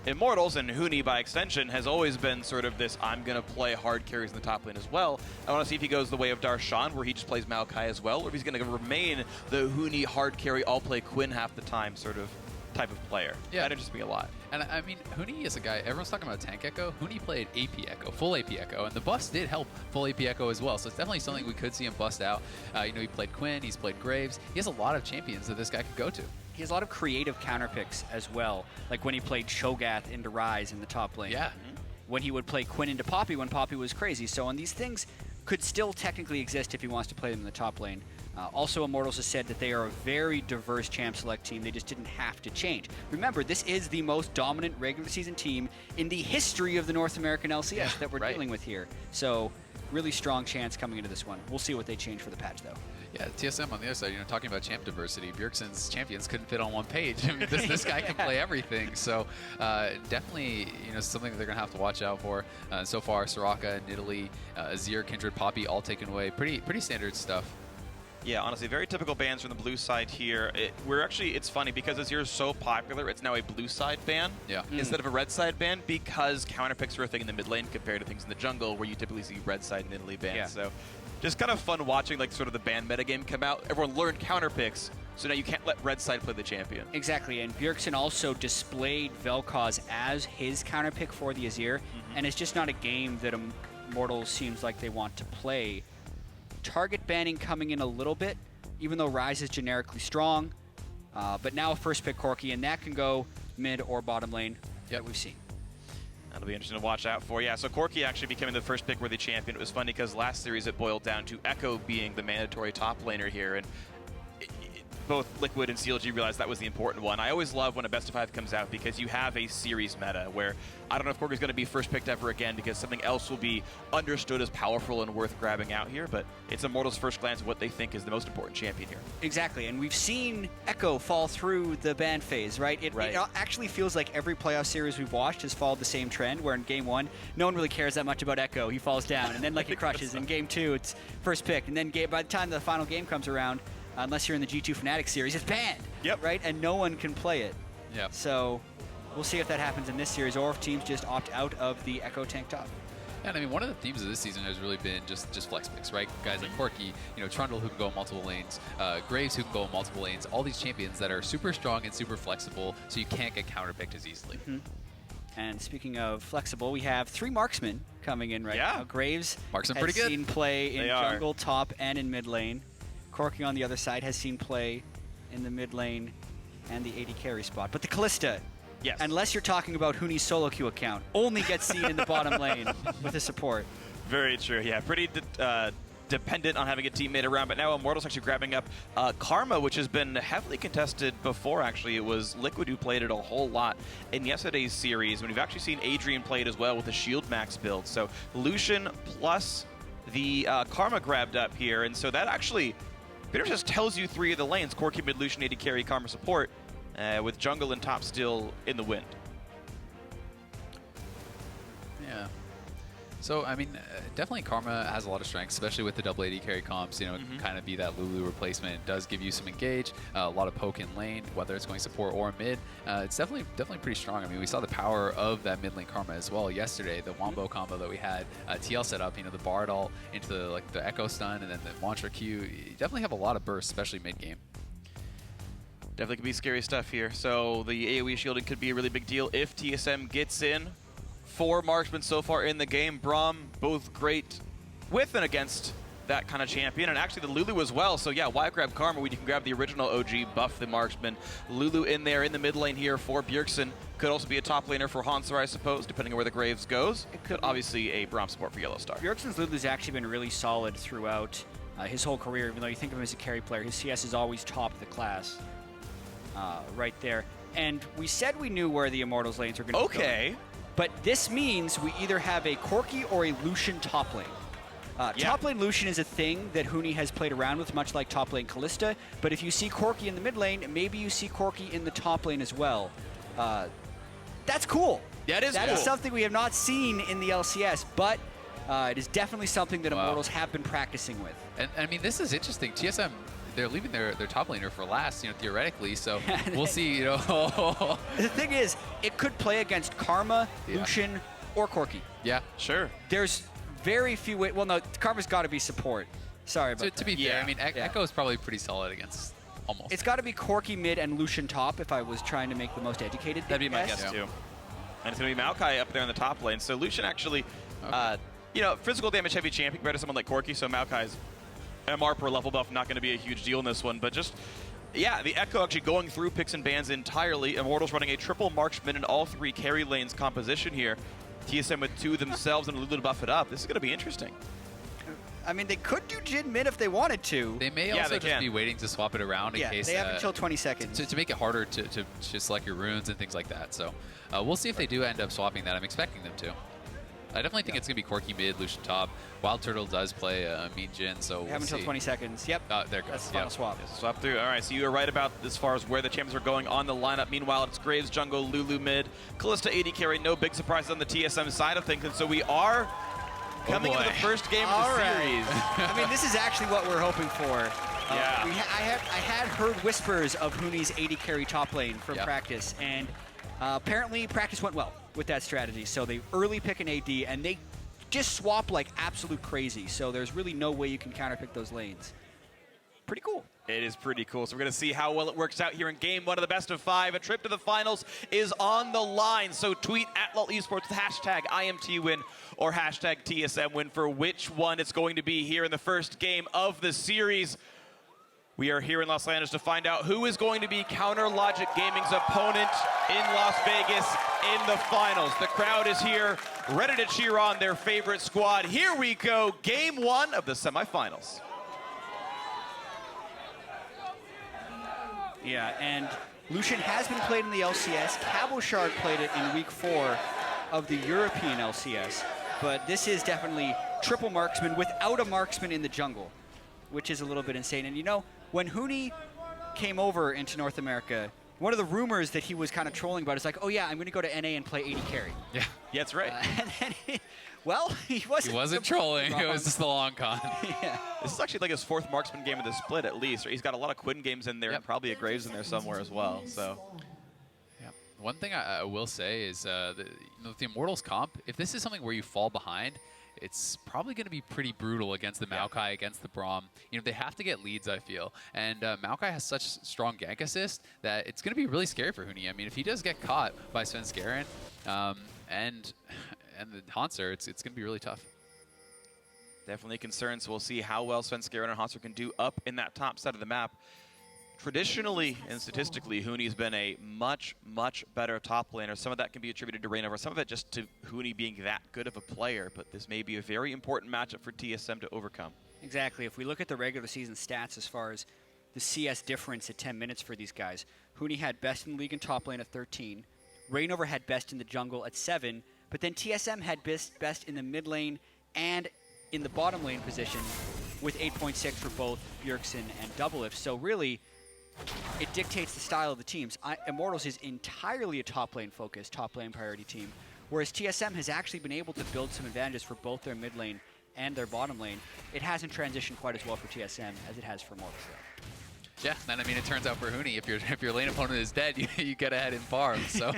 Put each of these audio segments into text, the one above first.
Immortals, and Huni by extension, has always been sort of this, I'm going to play hard carries in the top lane as well. I want to see if he goes the way of Darshan, where he just plays Maokai as well, or if he's going to remain the Huni hard carry, I'll play Quinn half the time sort of type of player. Yeah. That interests me a lot. And I mean, Huni is a guy, everyone's talking about Tank Echo. Huni played AP Echo, full AP Echo, and the bust did help full AP Echo as well. So it's definitely something we could see him bust out. You know, he played Quinn, he's played Graves. He has a lot of champions that this guy could go to. He has a lot of creative counter picks as well, like when he played Cho'Gath into Ryze in the top lane. Yeah. When he would play Quinn into Poppy when Poppy was crazy. So on these things could still technically exist if he wants to play them in the top lane. Also, Immortals has said that they are a very diverse champ select team. They just didn't have to change. Remember, this is the most dominant regular season team in the history of the North American LCS that we're dealing with here. So really strong chance coming into this one. We'll see what they change for the patch, though. Yeah, TSM on the other side, you know, talking about champ diversity, Bjergsen's champions couldn't fit on one page. I mean, this guy can play everything. So definitely, you know, something that they're going to have to watch out for. So far, Soraka, Nidalee, Azir, Kindred, Poppy, all taken away. Pretty standard stuff. Yeah, honestly, very typical bans from the blue side here. It's funny because Azir is so popular, it's now a blue side ban instead of a red side ban because counter picks are a thing in the mid lane compared to things in the jungle where you typically see red side Nidalee bans. Yeah. So just kind of fun watching like sort of the ban metagame come out. Everyone learned counter picks, so now you can't let red side play the champion. Exactly, and Bjergsen also displayed Vel'Koz as his counter pick for the Azir, and it's just not a game that Immortals seems like they want to play. Target banning coming in a little bit, even though Ryze is generically strong. But now first pick Corki, and that can go mid or bottom lane that we've seen. That'll be interesting to watch out for. Yeah, so Corki actually becoming the first pick worthy champion. It was funny because last series it boiled down to Echo being the mandatory top laner here, and both Liquid and CLG realized that was the important one. I always love when a best of 5 comes out because you have a series meta where I don't know if Corki's going to be first picked ever again because something else will be understood as powerful and worth grabbing out here, but it's Immortals' first glance at what they think is the most important champion here. Exactly, and we've seen Echo fall through the ban phase, right? It actually feels like every playoff series we've watched has followed the same trend, where in Game 1, no one really cares that much about Echo. He falls down, and then like it crushes. In Game 2, it's first pick, and then by the time the final game comes around, unless you're in the G2 Fnatic series, it's banned, right? And no one can play it. So we'll see if that happens in this series, or if teams just opt out of the Echo tank top. Yeah, and I mean, one of the themes of this season has really been just flex picks, right? Guys like Corki, you know, Trundle who can go multiple lanes, Graves who can go multiple lanes, all these champions that are super strong and super flexible, so you can't get counterpicked as easily. And speaking of flexible, we have 3 marksmen coming in right now. Graves has seen play in jungle, top, and in mid lane. Corki on the other side has seen play in the mid lane and the AD carry spot. But the Kalista, unless you're talking about Huni's solo queue account, only gets seen in the bottom lane with the support. Very true, yeah. Pretty dependent on having a teammate around, but now Immortals actually grabbing up Karma, which has been heavily contested before, actually. It was Liquid who played it a whole lot in yesterday's series, when we've actually seen Adrian play it as well with the Shield Max build. So Lucian plus the Karma grabbed up here, and so that actually pretty much just tells you 3 of the lanes: Corki, mid, Lucian, AD carry, Karma support, with jungle and top still in the wind. Yeah. So, I mean, definitely Karma has a lot of strengths, especially with the double AD carry comps. You know, it can kind of be that Lulu replacement. It does give you some engage, a lot of poke in lane, whether it's going support or mid. It's definitely pretty strong. I mean, we saw the power of that mid lane Karma as well yesterday. The Wombo combo that we had, TL set up, you know, the Bard all into the Echo stun and then the Launcher Q. You definitely have a lot of bursts, especially mid game. Definitely could be scary stuff here. So the AoE shielding could be a really big deal if TSM gets in. 4 marksmen so far in the game. Braum, both great with and against that kind of champion, and actually the Lulu as well. So yeah, why grab Karma when you can grab the original OG, buff the marksman. Lulu in there in the mid lane here for Bjergsen. Could also be a top laner for Hauntzer, I suppose, depending on where the Graves goes. It could obviously a Braum support for YellowStar. Bjergsen's Lulu's actually been really solid throughout his whole career, even though you think of him as a carry player. His CS is always top of the class right there. And we said we knew where the Immortals lanes are going to be going. But this means we either have a Corki or a Lucian top lane. Top lane Lucian is a thing that Huni has played around with, much like top lane Kalista. But if you see Corki in the mid lane, maybe you see Corki in the top lane as well. That's cool. That is something we have not seen in the LCS, but it is definitely something that Immortals have been practicing with. And I mean, this is interesting. TSM, they're leaving their top laner for last, theoretically. So we'll see. The thing is, it could play against Karma, Lucian, or Corki. Yeah, sure. There's very few ways. Well, no, Karma's got to be support. Sorry about to be fair, I mean, Echo is probably pretty solid against almost. It's got to be Corki mid and Lucian top if I was trying to make the most educated. That'd be my guess too. And it's going to be Maokai up there in the top lane. So Lucian actually, physical damage heavy champion compared to someone like Corki. So Maokai's MR per level buff not going to be a huge deal in this one. But just, the Echo actually going through picks and bans entirely. Immortals running a triple marksman in all 3 carry lanes composition here. TSM with 2 themselves and Lulu to buff it up. This is going to be interesting. I mean, they could do Jhin mid if they wanted to. They may also just be waiting to swap it around in case. They have until 20 seconds. To make it harder to select your runes and things like that. So we'll see if they do end up swapping that. I'm expecting them to. I definitely think it's going to be Corki mid, Lucian top. WildTurtle does play Mean Jhin, so we'll have until 20 seconds. Yep. There it goes. That's the final swap. Swap through. All right, so you were right about as far as where the champions are going on the lineup. Meanwhile, it's Graves jungle, Lulu mid, Kalista AD carry. No big surprises on the TSM side of things, and so we are coming into the first game of the series. I mean, this is actually what we're hoping for. I had heard whispers of Huni's AD carry top lane from practice, and apparently practice went well with that strategy. So they early pick an AD, and they just swap like absolute crazy. So there's really no way you can counterpick those lanes. Pretty cool. It is pretty cool. So we're going to see how well it works out here in game 1 of the best of 5. A trip to the finals is on the line. So tweet at eSports with hashtag IMTWin or hashtag TSMWin for which one it's going to be here in the first game of the series. We are here in Los Angeles to find out who is going to be Counter Logic Gaming's opponent in Las Vegas in the finals. The crowd is here, ready to cheer on their favorite squad. Here we go, game 1 of the semifinals. Yeah, and Lucian has been played in the LCS. Cabochard played it in week 4 of the European LCS. But this is definitely triple marksman without a marksman in the jungle, which is a little bit insane. And when Huni came over into North America, one of the rumors that he was kind of trolling about is like, oh yeah, I'm going to go to NA and play AD carry. Yeah, that's right. And then he wasn't. He wasn't trolling. Wrong. It was just the long con. Yeah. This is actually like his 4th marksman game of the split at least. He's got a lot of Quinn games in there and probably a Graves in there somewhere as well. So. One thing I will say is the Immortals comp, if this is something where you fall behind, it's probably going to be pretty brutal against the Maokai, against the Braum. They have to get leads, I feel. And Maokai has such strong gank assist that it's going to be really scary for Huni. I mean, if he does get caught by Svenskeren and the Hauntzer, it's going to be really tough. Definitely concerns. We'll see how well Svenskeren and Hauntzer can do up in that top side of the map. Traditionally and statistically, Huni's been a much, much better top laner. Some of that can be attributed to ReignOver, some of it just to Huni being that good of a player, but this may be a very important matchup for TSM to overcome. Exactly. If we look at the regular season stats as far as the CS difference at 10 minutes for these guys, Huni had best in the league in top lane at 13. ReignOver had best in the jungle at 7, but then TSM had best in the mid lane and in the bottom lane position with 8.6 for both Bjergsen and DoubleLift. So really, it dictates the style of the teams. Immortals is entirely a top lane focused, top lane priority team, whereas TSM has actually been able to build some advantages for both their mid lane and their bottom lane. It hasn't transitioned quite as well for TSM as it has for Immortals. Yeah, and I mean, it turns out for Huni, if your lane opponent is dead, you get ahead in farm. So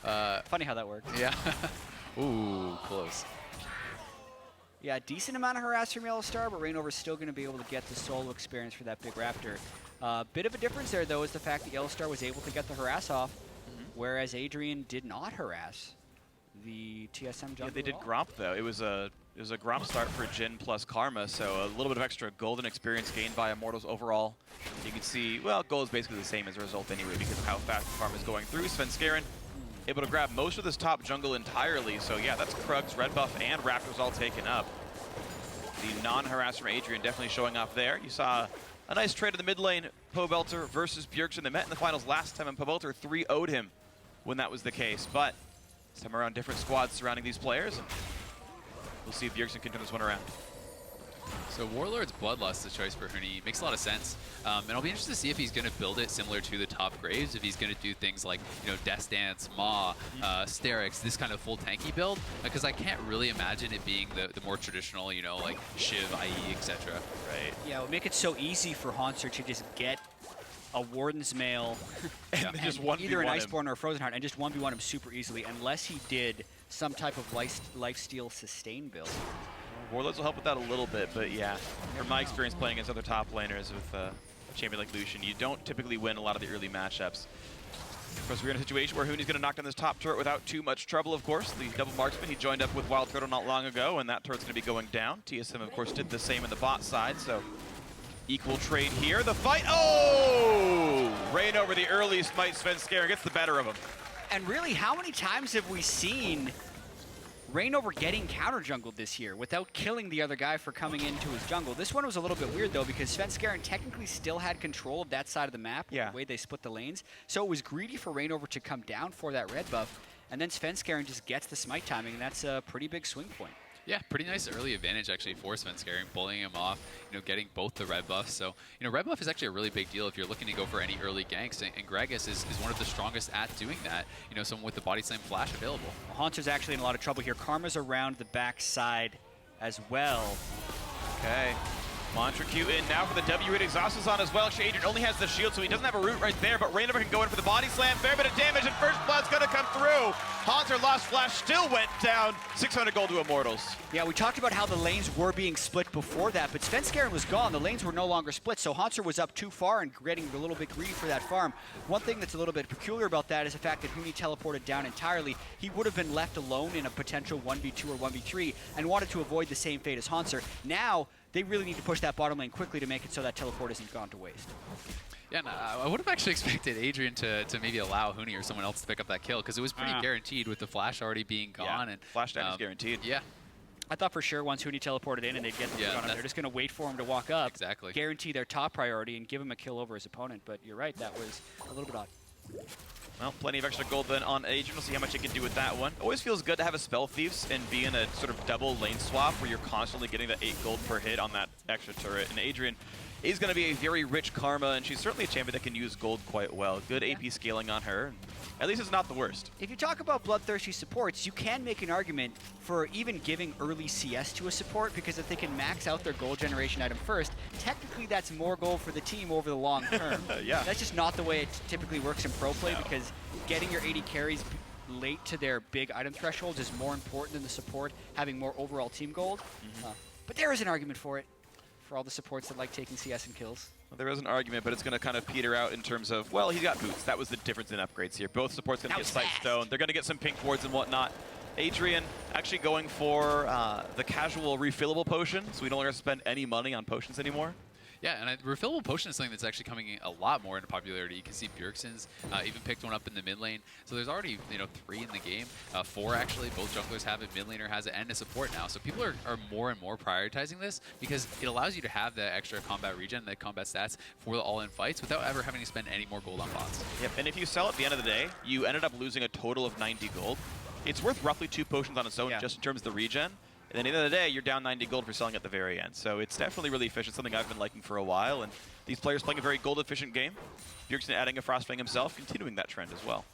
funny how that works. Yeah. Ooh, close. Yeah, decent amount of harass from YellowStar, but ReignOver's still going to be able to get the solo experience for that big Raptor. Bit of a difference there, though, is the fact that YellowStar was able to get the harass off, whereas Adrian did not harass the TSM jungle. Yeah, they did Gromp, though. It was a Gromp start for Jhin plus Karma, so a little bit of extra golden experience gained by Immortals overall. You can see, well, gold is basically the same as a result anyway because of how fast the farm is going through. Svenskeren able to grab most of this top jungle entirely, so yeah, that's Krug's red buff and Raptors all taken up. The non-harass from Adrian definitely showing off there. You saw a nice trade in the mid lane, Pobelter versus Bjergsen. They met in the finals last time, and Pobelter 3-0'd him when that was the case. But this time around, different squads surrounding these players, and we'll see if Bjergsen can turn this one around. So Warlord's Bloodlust, the choice for Huni, makes a lot of sense. And I'll be interested to see if he's going to build it similar to the top Graves, if he's going to do things like, Death Dance, Maw, Sterix, this kind of full tanky build, because I can't really imagine it being the more traditional, like Shiv, IE, etc. Right. Yeah, it would make it so easy for Hauntzer to just get a Warden's Mail and just 1v1 either an him. Iceborne or a Frozen Heart and just 1v1 him super easily, unless he did some type of lifesteal sustain build. Warlords will help with that a little bit, but yeah, from my experience playing against other top laners with a champion like Lucian, you don't typically win a lot of the early matchups. Of course, we're in a situation where Huni's going to knock down this top turret without too much trouble, of course. The double marksman, he joined up with WildTurtle not long ago, and that turret's going to be going down. TSM, of course, did the same in the bot side, so equal trade here. The fight, oh! ReignOver the early smite, Svenskeren gets the better of him. And really, how many times have we seen ReignOver getting counter jungled this year without killing the other guy for coming into his jungle? This one was a little bit weird though, because Svenskeren technically still had control of that side of the map, the way they split the lanes. So it was greedy for ReignOver to come down for that red buff, and then Svenskeren just gets the smite timing, and that's a pretty big swing point. Yeah, pretty nice early advantage actually for Svenskeren, bullying him off, getting both the red buffs. So, red buff is actually a really big deal if you're looking to go for any early ganks, and Gragas is one of the strongest at doing that, someone with the body slam flash available. Well, Hauntzer's actually in a lot of trouble here. Karma's around the backside as well. Okay. Mantra Q in now for the W hit. Exhaust is on as well. Actually, Adrian only has the shield, so he doesn't have a root right there, but ReignOver can go in for the body slam. Fair bit of damage, and first blood's going to come through. Hauntzer lost flash, still went down. 600 gold to Immortals. Yeah, we talked about how the lanes were being split before that, but Svenskeren was gone. The lanes were no longer split, so Hauntzer was up too far and getting a little bit greedy for that farm. One thing that's a little bit peculiar about that is the fact that Huni teleported down entirely. He would have been left alone in a potential 1v2 or 1v3 and wanted to avoid the same fate as Hauntzer. Now, they really need to push that bottom lane quickly to make it so that teleport isn't gone to waste. Yeah, no, I would have actually expected Adrian to maybe allow Huni or someone else to pick up that kill, because it was pretty guaranteed with the flash already being gone. Yeah, and flash damage guaranteed. Yeah. I thought for sure once Huni teleported in and they'd get the on him, they're just going to wait for him to walk up, guarantee their top priority, and give him a kill over his opponent. But you're right, that was a little bit odd. Well, plenty of extra gold then on Adrian. We'll see how much he can do with that one. Always feels good to have a Spell Thieves and be in a sort of double lane swap where you're constantly getting the 8 gold per hit on that extra turret. And Adrian is going to be a very rich Karma, and she's certainly a champion that can use gold quite well. Good AP scaling on her. At least it's not the worst. If you talk about bloodthirsty supports, you can make an argument for even giving early CS to a support, because if they can max out their gold generation item first, technically that's more gold for the team over the long term. Yeah. That's just not the way it typically works in pro play, because getting your AD carries late to their big item thresholds is more important than the support having more overall team gold. But there is an argument for it, for all the supports that like taking CS and kills. Well, there is an argument, but it's going to kind of peter out in terms of, well, he's got boots. That was the difference in upgrades here. Both supports going to get Sight Stone. They're going to get some pink wards and whatnot. Adrian actually going for the casual refillable potion, so we no longer spend any money on potions anymore. Yeah, and refillable potion is something that's actually coming a lot more into popularity. You can see Bjergsen's even picked one up in the mid lane. So there's already 3 in the game, 4 actually. Both junglers have it, mid laner has it, and a support now. So people are more and more prioritizing this, because it allows you to have the extra combat regen, the combat stats for the all-in fights without ever having to spend any more gold on bots. Yep, and if you sell at the end of the day, you ended up losing a total of 90 gold. It's worth roughly 2 potions on its own just in terms of the regen. And then at the end of the day, you're down 90 gold for selling at the very end. So it's definitely really efficient, something I've been liking for a while. And these players playing a very gold-efficient game. Bjergsen adding a Frostfang himself, continuing that trend as well.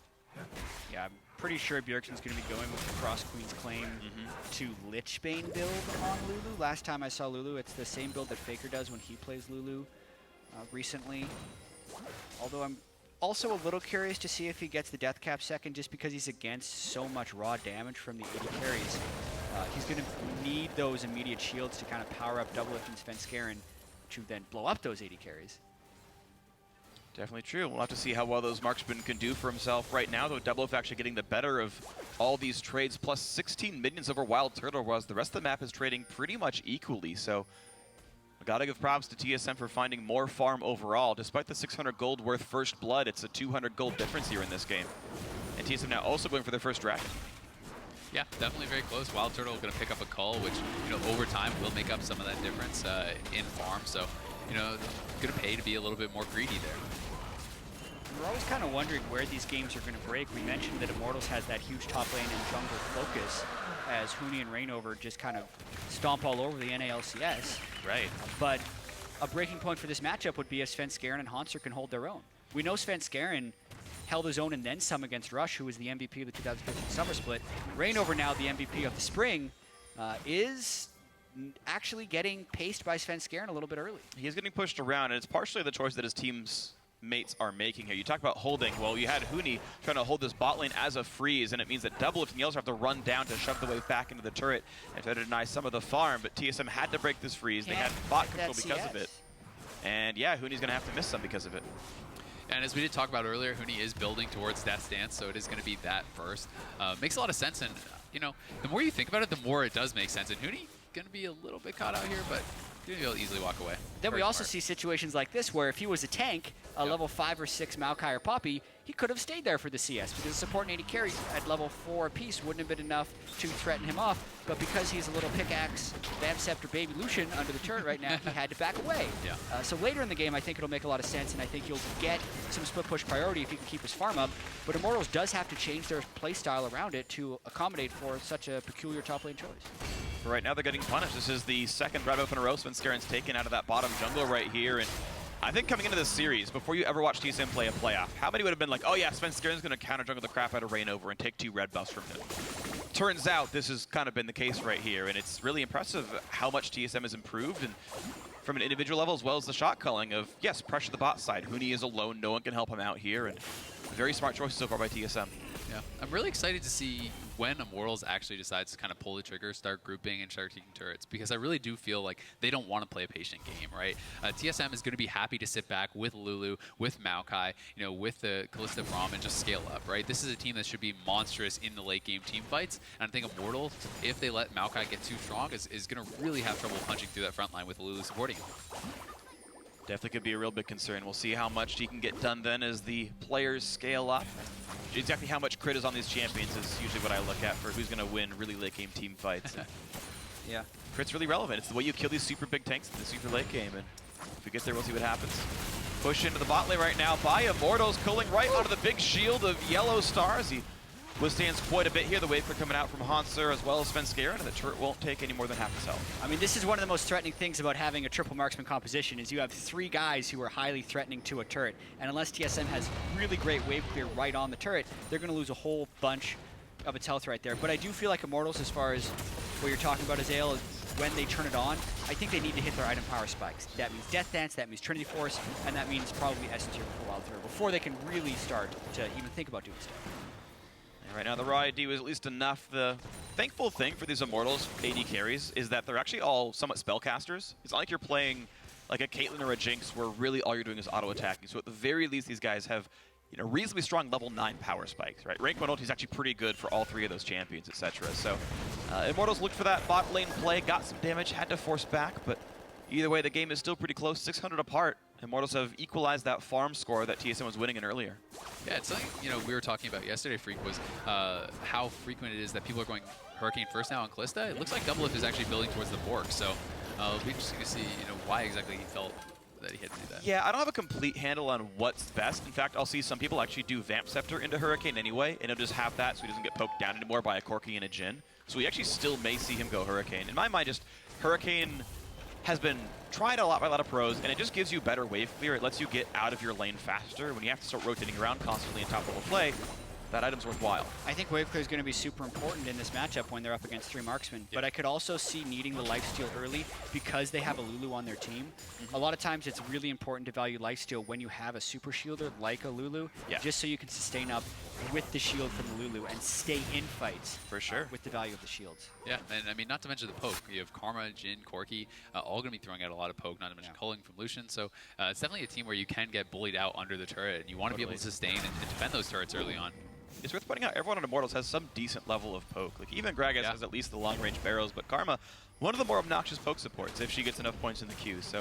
Yeah, I'm pretty sure Bjergsen's going to be going with the Cross Queen's Claim to Lichbane build on Lulu. Last time I saw Lulu, it's the same build that Faker does when he plays Lulu recently. Although I'm also a little curious to see if he gets the death cap second, just because he's against so much raw damage from the AD carries. He's going to need those immediate shields to kind of power up DoubleLift and Svenskeren to then blow up those AD carries. Definitely true. We'll have to see how well those marksmen can do for himself right now, though DoubleLift actually getting the better of all these trades, plus 16 minions over WildTurtle, whereas the rest of the map is trading pretty much equally. So we got to give props to TSM for finding more farm overall. Despite the 600 gold worth first blood, it's a 200 gold difference here in this game. And TSM now also going for their first dragon. Yeah, definitely very close. WildTurtle going to pick up a cull, which, over time will make up some of that difference in farm. So, going to pay to be a little bit more greedy there. we're always kind of wondering where these games are going to break. We mentioned that Immortals has that huge top lane and jungle focus as Huni and ReignOver just kind of stomp all over the NA LCS. Right. But a breaking point for this matchup would be if Svenskeren and Hauntzer can hold their own. We know Svenskeren held his own and then some against Rush, who was the MVP of the 2015 Summer Split. ReignOver, now the MVP of the Spring, is actually getting paced by Svenskeren a little bit early. He's getting pushed around, and it's partially the choice that his team's mates are making here. You talk about holding. Well, you had Huni trying to hold this bot lane as a freeze, and it means that DoubleLift and YellowStar have to run down to shove the wave back into the turret and try to deny some of the farm, but TSM had to break this freeze. They had bot control because of it. And yeah, Huni's going to have to miss some because of it. And as we did talk about earlier, Huni is building towards Death's Dance, so it is going to be that first. Makes a lot of sense, and you know, the more you think about it, the more it does make sense. And Huni going to be a little bit caught out here, but going to be able to easily walk away. Then we also see situations like this where if he was a tank, a level 5 or 6 Maokai or Poppy, he could have stayed there for the CS because the support and AD carry at level 4 apiece wouldn't have been enough to threaten him off. But because he's a little pickaxe, Vamp Scepter baby Lucian under the turret right now, he had to back away. Yeah. So later in the game, I think it'll make a lot of sense, and I think you'll get some split push priority if he can keep his farm up. But Immortals does have to change their play style around it to accommodate for such a peculiar top lane choice. Right now they're getting punished. This is the second red buff in a row Svenskeren's taken out of that bottom jungle right here. And I think coming into this series, before you ever watch TSM play a playoff, how many would have been like, oh yeah, Svenskeren's going to counter jungle the crap out of ReignOver and take 2 red buffs from him? Turns out this has kind of been the case right here, and it's really impressive how much TSM has improved, and from an individual level as well as the shot calling of, yes, pressure the bot side. Huni is alone, no one can help him out here, and very smart choices so far by TSM. Yeah, I'm really excited to see when Immortals actually decides to kind of pull the trigger, start grouping, and start taking turrets, because I really do feel like they don't want to play a patient game, right? TSM is going to be happy to sit back with Lulu, with Maokai, you know, with the Kalista Braum and just scale up, right? This is a team that should be monstrous in the late game team fights, and I think Immortals, if they let Maokai get too strong, is going to really have trouble punching through that front line with Lulu supporting him. Definitely could be a real big concern. We'll see how much he can get done then as the players scale up. Exactly how much crit is on these champions is usually what I look at for who's going to win really late game team fights. Yeah. Crit's really relevant. It's the way you kill these super big tanks in the super late game, and if we get there, we'll see what happens. Push into the bot lane right now by Immortals, culling right onto the big shield of YellowStar as he withstands quite a bit here. The wave clear coming out from Hauntzer as well as Svenskeren, and the turret won't take any more than half his health. I mean, this is one of the most threatening things about having a triple marksman composition is you have 3 guys who are highly threatening to a turret, and unless TSM has really great wave clear right on the turret, they're going to lose a whole bunch of its health right there. But I do feel like Immortals, as far as what you're talking about, Azael, is when they turn it on, I think they need to hit their item power spikes. That means Death Dance, that means Trinity Force, and that means probably S tier for WildTurtle before they can really start to even think about doing stuff. Right now, the raw AD was at least enough. The thankful thing for these Immortals AD carries is that they're actually all somewhat spellcasters. It's not like you're playing like a Caitlyn or a Jinx where really all you're doing is auto-attacking. So at the very least, these guys have, you know, reasonably strong level 9 power spikes, right? Rank 1 ulti is actually pretty good for all 3 of those champions, etc. So Immortals looked for that bot lane play, got some damage, had to force back, but either way, the game is still pretty close, 600 apart. Immortals have equalized that farm score that TSM was winning in earlier. Yeah, it's something, you know, we were talking about yesterday, Phreak, was how frequent it is that people are going Hurricane first now on Kalista. It looks like DoubleLift is actually building towards the Bork, so it'll be interesting to see, you know, why exactly he felt that he had to do that. Yeah, I don't have a complete handle on what's best. In fact, I'll see some people actually do Vamp Scepter into Hurricane anyway, and he'll just have that so he doesn't get poked down anymore by a Corki and a Jhin. So we actually still may see him go Hurricane. In my mind, just Hurricane has been tried a lot by a lot of pros, and it just gives you better wave clear. It lets you get out of your lane faster. When you have to start rotating around constantly in top level play, that item's worthwhile. I think wave clear is going to be super important in this matchup when they're up against 3 marksmen, but I could also see needing the lifesteal early because they have a Lulu on their team. A lot of times it's really important to value lifesteal when you have a super shielder like a Lulu, just so you can sustain up with the shield from the Lulu and stay in fights. For sure. With the value of the shields. Yeah, and I mean, not to mention the poke. You have Karma, Jhin, Corki, all going to be throwing out a lot of poke, not to mention culling from Lucian. So it's definitely a team where you can get bullied out under the turret, and you want to be able to sustain and defend those turrets early on. It's worth pointing out, everyone on Immortals has some decent level of poke. Like, even Gragas has at least the long-range barrels, but Karma, one of the more obnoxious poke supports if she gets enough points in the queue. So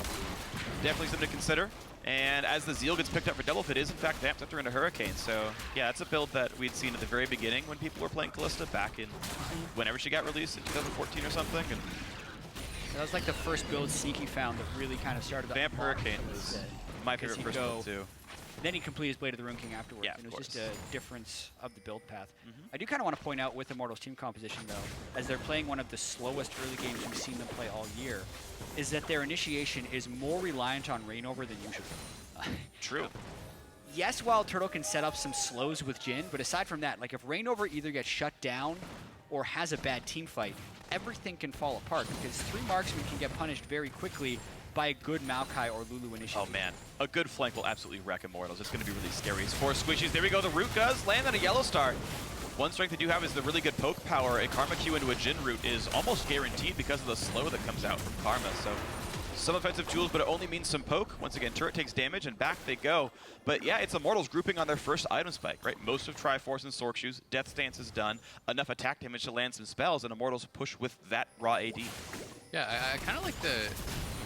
definitely something to consider. And as the Zeal gets picked up for DoubleLift, it is in fact Vamp Scepter into Hurricane. So yeah, that's a build that we'd seen at the very beginning when people were playing Kalista back in whenever she got released in 2014 or something. And that was like the first build Sneaky found that really kind of started Vamp Hurricane was my favorite first build too. Then he completed his Blade of the Rune King afterwards. Yeah, and it of was just course. a difference of the build path. I do kind of want to point out with Immortals team composition, though, as they're playing one of the slowest early games we've seen them play all year, is that their initiation is more reliant on ReignOver than usual. True. Yes, WildTurtle can set up some slows with Jhin, but aside from that, like if ReignOver either gets shut down or has a bad team fight, everything can fall apart because 3 marksmen can get punished very quickly by a good Maokai or Lulu initiative. Oh man, a good flank will absolutely wreck Immortals. It's going to be really scary. It's 4 squishies. There we go. The root does land on a YellowStar. One strength they do have is the really good poke power. A Karma Q into a Jhin root is almost guaranteed because of the slow that comes out from Karma. So some offensive tools, but it only means some poke. Once again, turret takes damage, and back they go. But yeah, it's Immortals grouping on their first item spike, right? Most of Triforce and Sork Shoes. Death Stance is done. Enough attack damage to land some spells, and Immortals push with that raw AD. Yeah, I kind of like the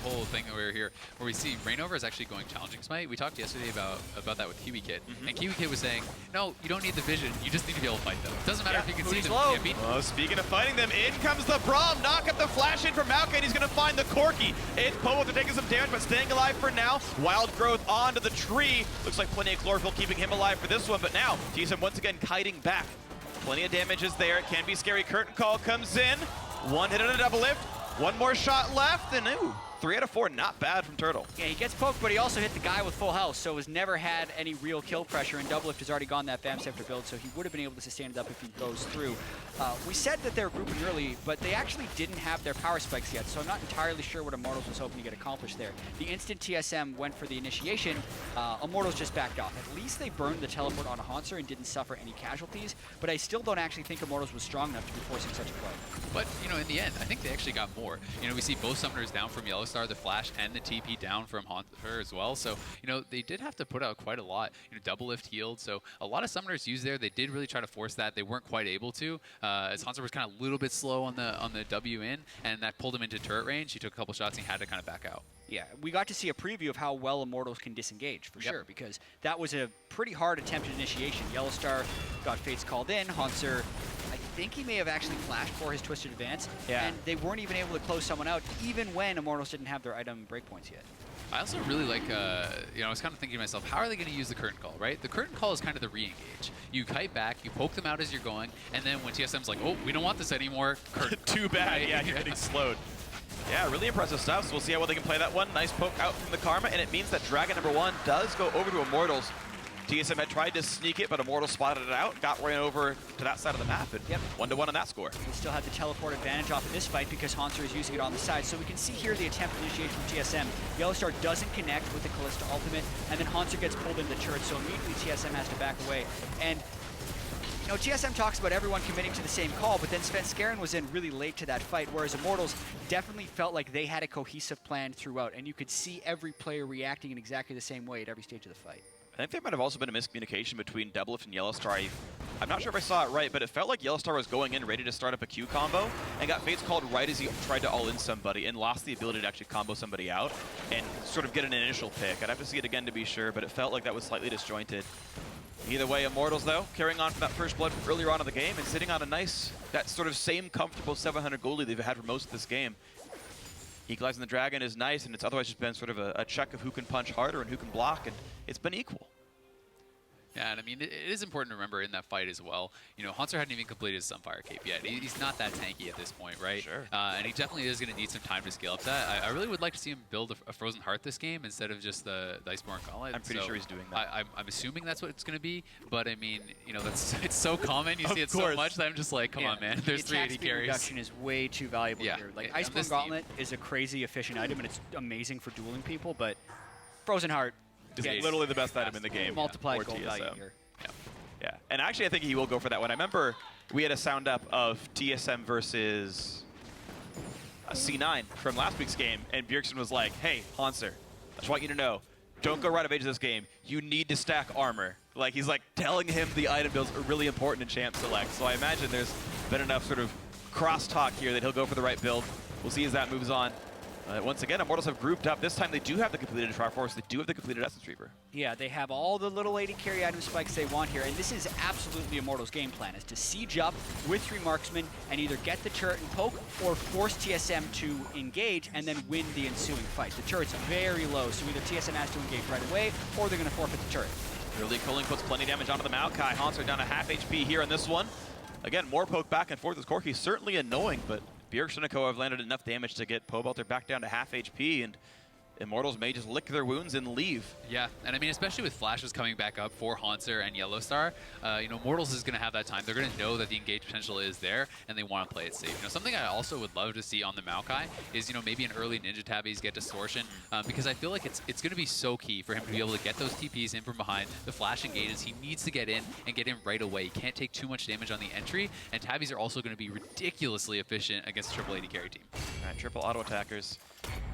whole thing over here where we see ReignOver is actually going challenging smite. We talked yesterday about that with Kiwi Kid, and Kiwi Kid was saying, no, you don't need the vision, you just need to be able to fight them. It doesn't matter if you can see them. Oh, speaking of fighting them, in comes the Braum. Knock up the flash in from Maokai, and he's going to find the Corki. It's Pobelter taking some damage, but staying alive for now. Wild growth onto the tree. Looks like plenty of chlorophyll keeping him alive for this one, but now TSM once again kiting back. Plenty of damage is there. It can be scary. Curtain call comes in. One hit on a double lift. One more shot left, and ooh. 3 out of 4, not bad from Turtle. Yeah, he gets poked, but he also hit the guy with full health, so has never had any real kill pressure, and DoubleLift has already gone that BAM Scepter build, so he would have been able to sustain it up if he goes through. We said that they were grouping early, but they actually didn't have their power spikes yet, so I'm not entirely sure what Immortals was hoping to get accomplished there. The instant TSM went for the initiation, Immortals just backed off. At least they burned the teleport on a Hauntzer and didn't suffer any casualties, but I still don't actually think Immortals was strong enough to be forcing such a play. But, you know, in the end, I think they actually got more. You know, we see both summoners down from YellowStar, the Flash, and the TP down from Hauntzer as well. So, you know, they did have to put out quite a lot. You know, DoubleLift healed, so a lot of summoners used there. They did really try to force that. They weren't quite able to, as Hauntzer was kind of a little bit slow on the W in, and that pulled him into turret range. He took a couple shots and he had to kind of back out. Yeah, we got to see a preview of how well Immortals can disengage, for sure, because that was a pretty hard attempted initiation. YellowStar got Fates called in, Hauntzer, I think he may have actually flashed for his Twisted Advance, and they weren't even able to close someone out, even when Immortals didn't have their item breakpoints yet. I also really like, you know, I was kind of thinking to myself, how are they going to use the curtain call, right? The curtain call is kind of the re-engage. You kite back, you poke them out as you're going, and then when TSM's like, oh, we don't want this anymore, curtain. Too bad, yeah, you're getting slowed. Yeah, really impressive stuff, so we'll see how well they can play that one. Nice poke out from the Karma, and it means that Dragon #1 does go over to Immortals. TSM had tried to sneak it, but Immortals spotted it out, got ran over to that side of the map, and 1-1 on that score. We still have the teleport advantage off of this fight because Hauntzer is using it on the side. So we can see here the attempt initiation from TSM. YellowStar doesn't connect with the Kalista ultimate, and then Hauntzer gets pulled into the turret, so immediately TSM has to back away. And you know, TSM talks about everyone committing to the same call, but then Svenskeren was in really late to that fight, whereas Immortals definitely felt like they had a cohesive plan throughout, and you could see every player reacting in exactly the same way at every stage of the fight. I think there might have also been a miscommunication between DoubleLift and YellowStar. I'm not sure if I saw it right, but it felt like YellowStar was going in ready to start up a Q combo and got Fates called right as he tried to all-in somebody and lost the ability to actually combo somebody out and sort of get an initial pick. I'd have to see it again to be sure, but it felt like that was slightly disjointed. Either way, Immortals, though, carrying on from that first blood from earlier on in the game and sitting on a nice, that sort of same comfortable 700 gold lead they've had for most of this game. Equalizing the Dragon is nice, and it's otherwise just been sort of a check of who can punch harder and who can block, and it's been equal. Yeah, and I mean, it is important to remember in that fight as well, you know, Hauntzer hadn't even completed his Sunfire Cape yet. He's not that tanky at this point, right? Sure. And he definitely is going to need some time to scale up to that. I really would like to see him build a Frozen Heart this game instead of just the Iceborne Gauntlet. I'm pretty sure he's doing that. I'm assuming that's what it's going to be, but I mean, you know, it's so common. You see it so much that I'm just like, come on, man. There's 380 carries. Reduction is way too valuable here. Like, Iceborne Gauntlet is a crazy efficient item, and it's amazing for dueling people, but Frozen Heart is literally the best item in the game. Multiplied gold value here. Yeah, and actually I think he will go for that one. I remember we had a sound up of TSM versus C9 from last week's game, and Bjergsen was like, hey, Hauntzer, I just want you to know, don't go right of age of this game. You need to stack armor. Like, he's like telling him the item builds are really important in champ select. So I imagine there's been enough sort of crosstalk here that he'll go for the right build. We'll see as that moves on. Once again, Immortals have grouped up. This time they do have the completed Triforce. They do have the completed Essence Reaper. Yeah, they have all the little AD carry item spikes they want here, and this is absolutely Immortals' game plan, is to siege up with 3 marksmen and either get the turret and poke or force TSM to engage and then win the ensuing fight. The turret's very low, so either TSM has to engage right away or they're going to forfeit the turret. Early culling puts plenty of damage onto the Maokai. Hauntzer down to half HP here on this one. Again, more poke back and forth with Corki. Certainly annoying, but Bjergsen have landed enough damage to get Pobelter back down to half HP, and Immortals may just lick their wounds and leave. Yeah, and I mean, especially with flashes coming back up for Hauntzer and YellowStar, you know, Immortals is going to have that time. They're going to know that the engage potential is there, and they want to play it safe. You know, something I also would love to see on the Maokai is, you know, maybe an early Ninja Tabbies get Distortion, because I feel like it's going to be so key for him to be able to get those TPs in from behind. The flash engages, he needs to get in and get in right away. He can't take too much damage on the entry, and Tabbies are also going to be ridiculously efficient against a triple AD carry team. All right, triple auto attackers.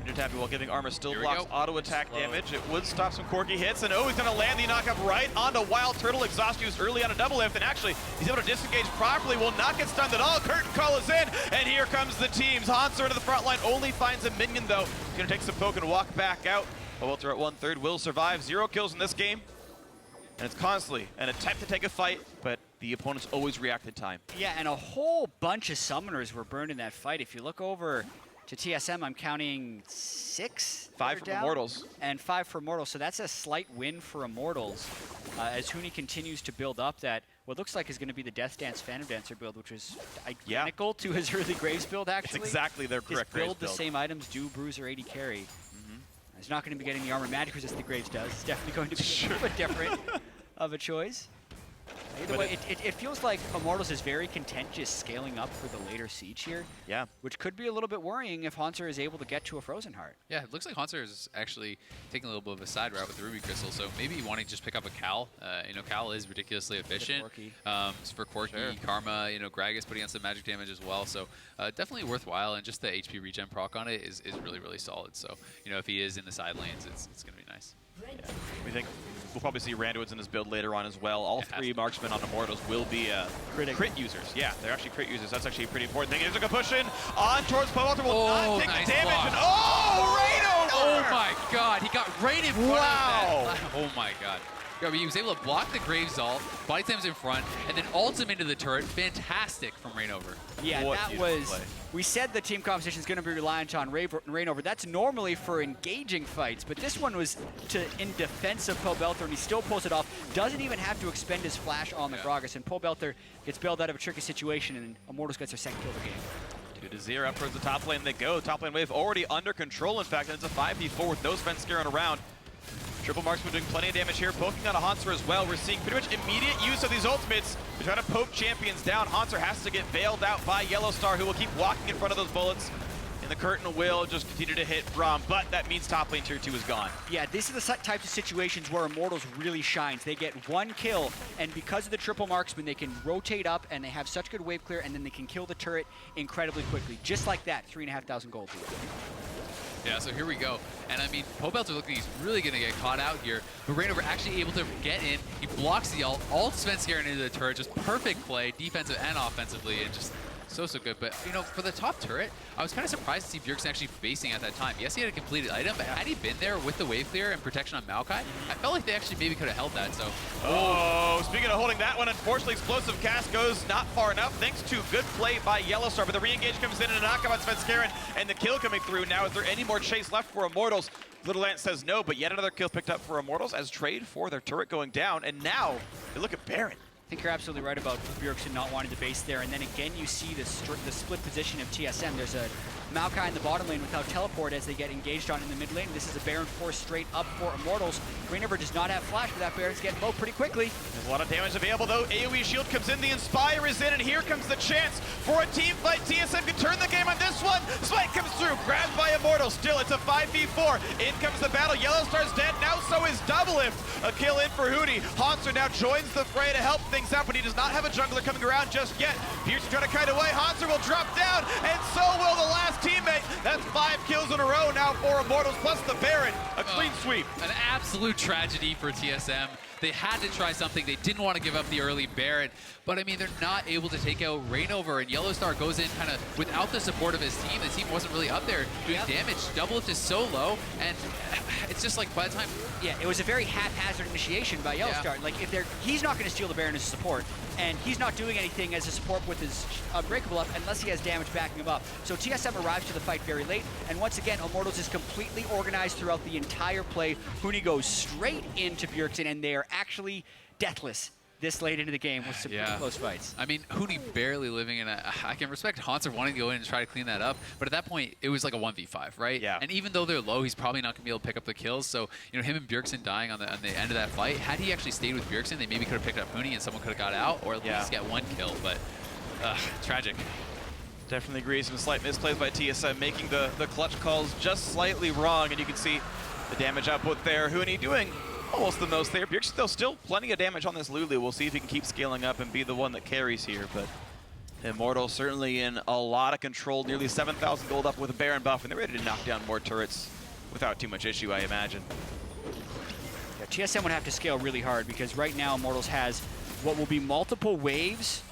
Ninja Tabby, while giving armor, still blocks auto attack damage. It would stop some Corki hits, and oh, he's going to land the knockup right onto WildTurtle. Exhaust use early on a double-lift, and actually, he's able to disengage properly, will not get stunned at all. Curtain call is in, and here comes the teams. Hauntzer into the front line, only finds a minion, though. He's going to take some poke and walk back out. Pobelter at 1/3 will survive. 0 kills in this game, and it's constantly an attempt to take a fight, but the opponents always react in time. Yeah, and a whole bunch of summoners were burned in that fight. If you look over to TSM, I'm counting 6. 5 for Immortals. And 5 for Immortals, so that's a slight win for Immortals as Huni continues to build up that what looks like is going to be the Death Dance Phantom Dancer build, which is identical to his early Graves build, actually. It's exactly their correct Graves build. The same items, do Bruiser, AD carry. He's not going to be getting the armor magic resist that Graves does. It's definitely going to be a little bit different of a choice. Either way, it feels like Immortals is very content just scaling up for the later siege here. Yeah. Which could be a little bit worrying if Hauntzer is able to get to a Frozen Heart. Yeah, it looks like Hauntzer is actually taking a little bit of a side route with the Ruby Crystal, so maybe wanting to just pick up a Cal. You know, Cal is ridiculously efficient. For Corki, sure. Karma, you know, Gragas putting on some magic damage as well, so definitely worthwhile, and just the HP regen proc on it is really, really solid. So, you know, if he is in the side lanes, it's going to be nice. Yeah. We think we'll probably see Randowitz in his build later on as well. All 3 marksmen on Immortals will be crit users. Yeah, they're actually crit users. That's actually a pretty important thing. Here's a push in on towards Pobelter. Will not take the damage. And, ReignOver! Oh my god, he got right in front of that. Oh my god. He was able to block the Graves ult, body slams in front, and then ults him into the turret. Fantastic from ReignOver. Yeah, that was... We said the team competition is going to be reliant on ReignOver. That's normally for engaging fights, but this one was in defense of Pobelter, and he still pulls it off. Doesn't even have to expend his flash on the Gragas, and Pobelter gets bailed out of a tricky situation, and Immortals gets their second kill of the game. 2-0 up towards the top lane they go. Top lane wave already under control, in fact, and it's a 5v4 with no Svenskeren around. Triple Marksman doing plenty of damage here, poking on a Hauntzer as well. We're seeing pretty much immediate use of these ultimates to try to poke champions down. Hauntzer has to get bailed out by YellowStar, who will keep walking in front of those bullets. And the curtain will just continue to hit Braum, but that means top lane tier 2 is gone. Yeah, this is the types of situations where Immortals really shines. They get 1 kill, and because of the triple marksman, they can rotate up, and they have such good wave clear, and then they can kill the turret incredibly quickly. Just like that, 3,500 gold. Yeah, so here we go. And I mean, Pobelter looking, he's really going to get caught out here. But ReignOver actually able to get in. He blocks the ult, Svenskeren into the turret. Just perfect play, defensive and offensively, and just so good. But, you know, for the top turret, I was kind of surprised to see Bjergsen actually facing at that time. Yes, he had a completed item, but had he been there with the wave clear and protection on Maokai, I felt like they actually maybe could have held that, so. Oh, speaking of holding that one, unfortunately, explosive cast goes not far enough, thanks to good play by YellowStar, but the re-engage comes in and a knockup on Svenskeren, and the kill coming through. Now, is there any more chase left for Immortals? Little Lance says no, but yet another kill picked up for Immortals as trade for their turret going down, and now, they look at Baron. I think you're absolutely right about Bjergsen not wanting to base there, and then again you see the split position of TSM. There's a Maokai in the bottom lane without teleport as they get engaged on in the mid lane. This is a Baron force straight up for Immortals. ReignOver does not have flash, but that Baron's getting low pretty quickly. There's a lot of damage available though. AoE shield comes in, the Inspire is in, and here comes the chance for a team fight. TSM can turn the game on this one. Smite comes through, grabbed by Immortals. Still, it's a 5v4. In comes the battle. YellowStar's dead, now so is DoubleLift. A kill in for Huni. Hauntzer now joins the fray to help things out, but he does not have a jungler coming around just yet. Bjergsen trying to kite away. Hauntzer will drop down, and so will the last teammate. That's 5 kills in a row now for Immortals, plus the Baron. A clean sweep. An absolute tragedy for TSM. They had to try something. They didn't want to give up the early Baron. But, I mean, they're not able to take out ReignOver, and YellowStar goes in kind of without the support of his team. The team wasn't really up there doing damage. DoubleLift is so low, and it's just like by the time... Yeah, it was a very haphazard initiation by YellowStar. Like, he's not going to steal the Baron as a support, and he's not doing anything as a support with his Unbreakable up unless he has damage backing him up. So TSM arrives to the fight very late, and once again, Immortals is completely organized throughout the entire play. Huni goes straight into Bjergsen, and they are actually deathless this late into the game with some pretty close fights. I mean, Huni barely living in a... I can respect Hauntzer wanting to go in and try to clean that up, but at that point, it was like a 1v5, right? Yeah. And even though they're low, he's probably not going to be able to pick up the kills, so, you know, him and Bjergsen dying on the end of that fight, had he actually stayed with Bjergsen, they maybe could have picked up Huni and someone could have got out, or at least get one kill, but tragic. Definitely agree. Some slight misplays by TSM, making the clutch calls just slightly wrong, and you can see the damage output there. Huni doing almost the most there. Bjergsen, though, still plenty of damage on this Lulu. We'll see if he can keep scaling up and be the one that carries here, but Immortals certainly in a lot of control. Nearly 7,000 gold up with a Baron buff, and they're ready to knock down more turrets without too much issue, I imagine. Yeah, TSM would have to scale really hard because right now Immortals has what will be multiple waves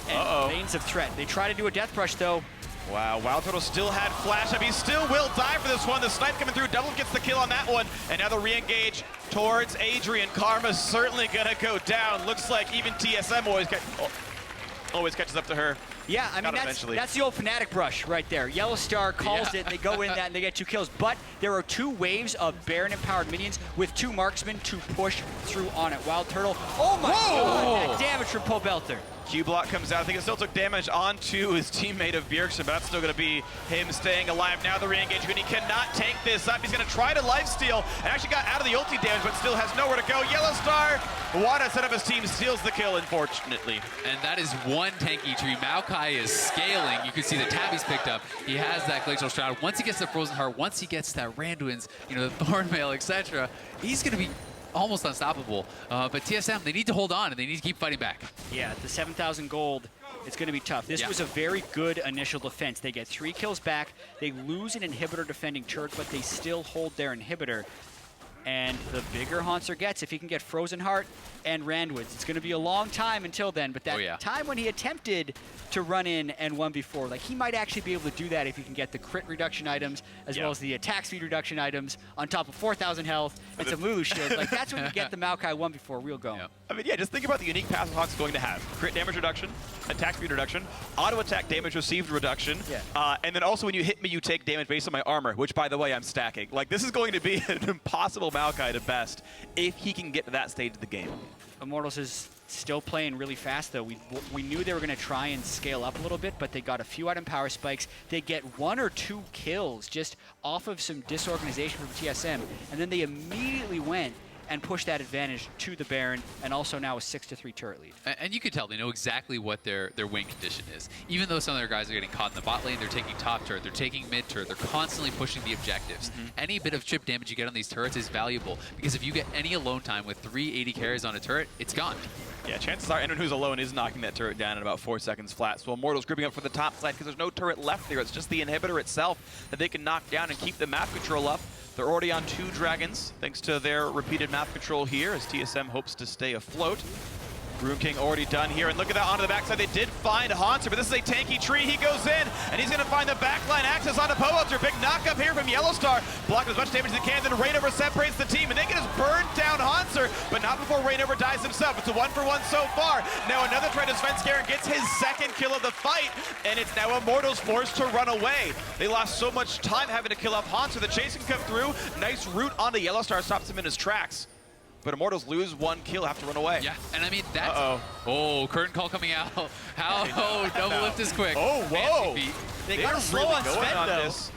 and lanes of threat. They try to do a death rush, though. Wow, WildTurtle still had flash up. He still will die for this one. The snipe coming through. Double gets the kill on that one. And now the re-engage towards Adrian. Karma's certainly going to go down. Looks like even TSM always catches up to her. Yeah, I mean, that's the old Fnatic brush right there. YellowStar calls it, they go in that, and they get 2 kills. But there are 2 waves of Baron-empowered minions with 2 marksmen to push through on it. WildTurtle, oh my god, that damage from Pobelter. Q-block comes out. I think it still took damage onto his teammate of Bjergsen, but that's still going to be him staying alive. Now the re-engage, and he cannot tank this up. He's going to try to lifesteal, and actually got out of the ulti damage, but still has nowhere to go. YellowStar, Wada set up his team, steals the kill, unfortunately. And that is one tanky tree. Maokai is scaling. You can see the tab he's picked up. He has that Glacial Shroud. Once he gets the Frozen Heart, once he gets that Randuin's, you know, the Thornmail, etc., he's going to be almost unstoppable. But TSM, they need to hold on, and they need to keep fighting back. Yeah, the 7,000 gold, it's going to be tough. This was a very good initial defense. They get 3 kills back. They lose an inhibitor defending turret, but they still hold their inhibitor. And the bigger Hauntzer gets, if he can get Frozen Heart and Randuin's, it's going to be a long time until then. But that time when he attempted to run in and 1v4, like, he might actually be able to do that if he can get the crit reduction items as well as the attack speed reduction items on top of 4,000 health and some Lulu shield. Like, that's when you get the Maokai 1v4 real going. I mean, yeah, just think about the unique passive Hawk's going to have. Crit damage reduction, attack speed reduction, auto attack damage received reduction, and then also when you hit me, you take damage based on my armor, which, by the way, I'm stacking. Like, this is going to be an impossible Maokai to best if he can get to that stage of the game. Immortals is still playing really fast, though. We knew they were going to try and scale up a little bit, but they got a few item power spikes. They get 1 or 2 kills just off of some disorganization from TSM, and then they immediately went and push that advantage to the Baron, and also now a 6-3 turret lead. And you can tell they know exactly what their win condition is. Even though some of their guys are getting caught in the bot lane, they're taking top turret, they're taking mid turret, they're constantly pushing the objectives. Any bit of chip damage you get on these turrets is valuable, because if you get any alone time with 3 AD carries on a turret, it's gone. Yeah, chances are anyone who's alone is knocking that turret down in about 4 seconds flat. So Immortals gripping up for the top side because there's no turret left there. It's just the inhibitor itself that they can knock down and keep the map control up. They're already on 2 dragons, thanks to their repeated map control here, as TSM hopes to stay afloat. Broom King already done here, and look at that onto the backside. They did find Hauntzer, but this is a tanky tree. He goes in, and he's going to find the backline access onto Pobelter. Big knock up here from YellowStar. Blocking as much damage as he can, then ReignOver separates the team, and they can just burn down Hauntzer, but not before ReignOver dies himself. It's a 1-for-1 so far. Now another threat as Svenskeren gets his 2nd kill of the fight, and it's now Immortals forced to run away. They lost so much time having to kill off Hauntzer. The chase can come through. Nice route onto YellowStar, stops him in his tracks. But Immortals lose 1 kill, have to run away. Yeah, and I mean, that's... Oh, curtain call coming out. How? DoubleLift is quick. Oh, whoa. They got to slow on Sven, though. This.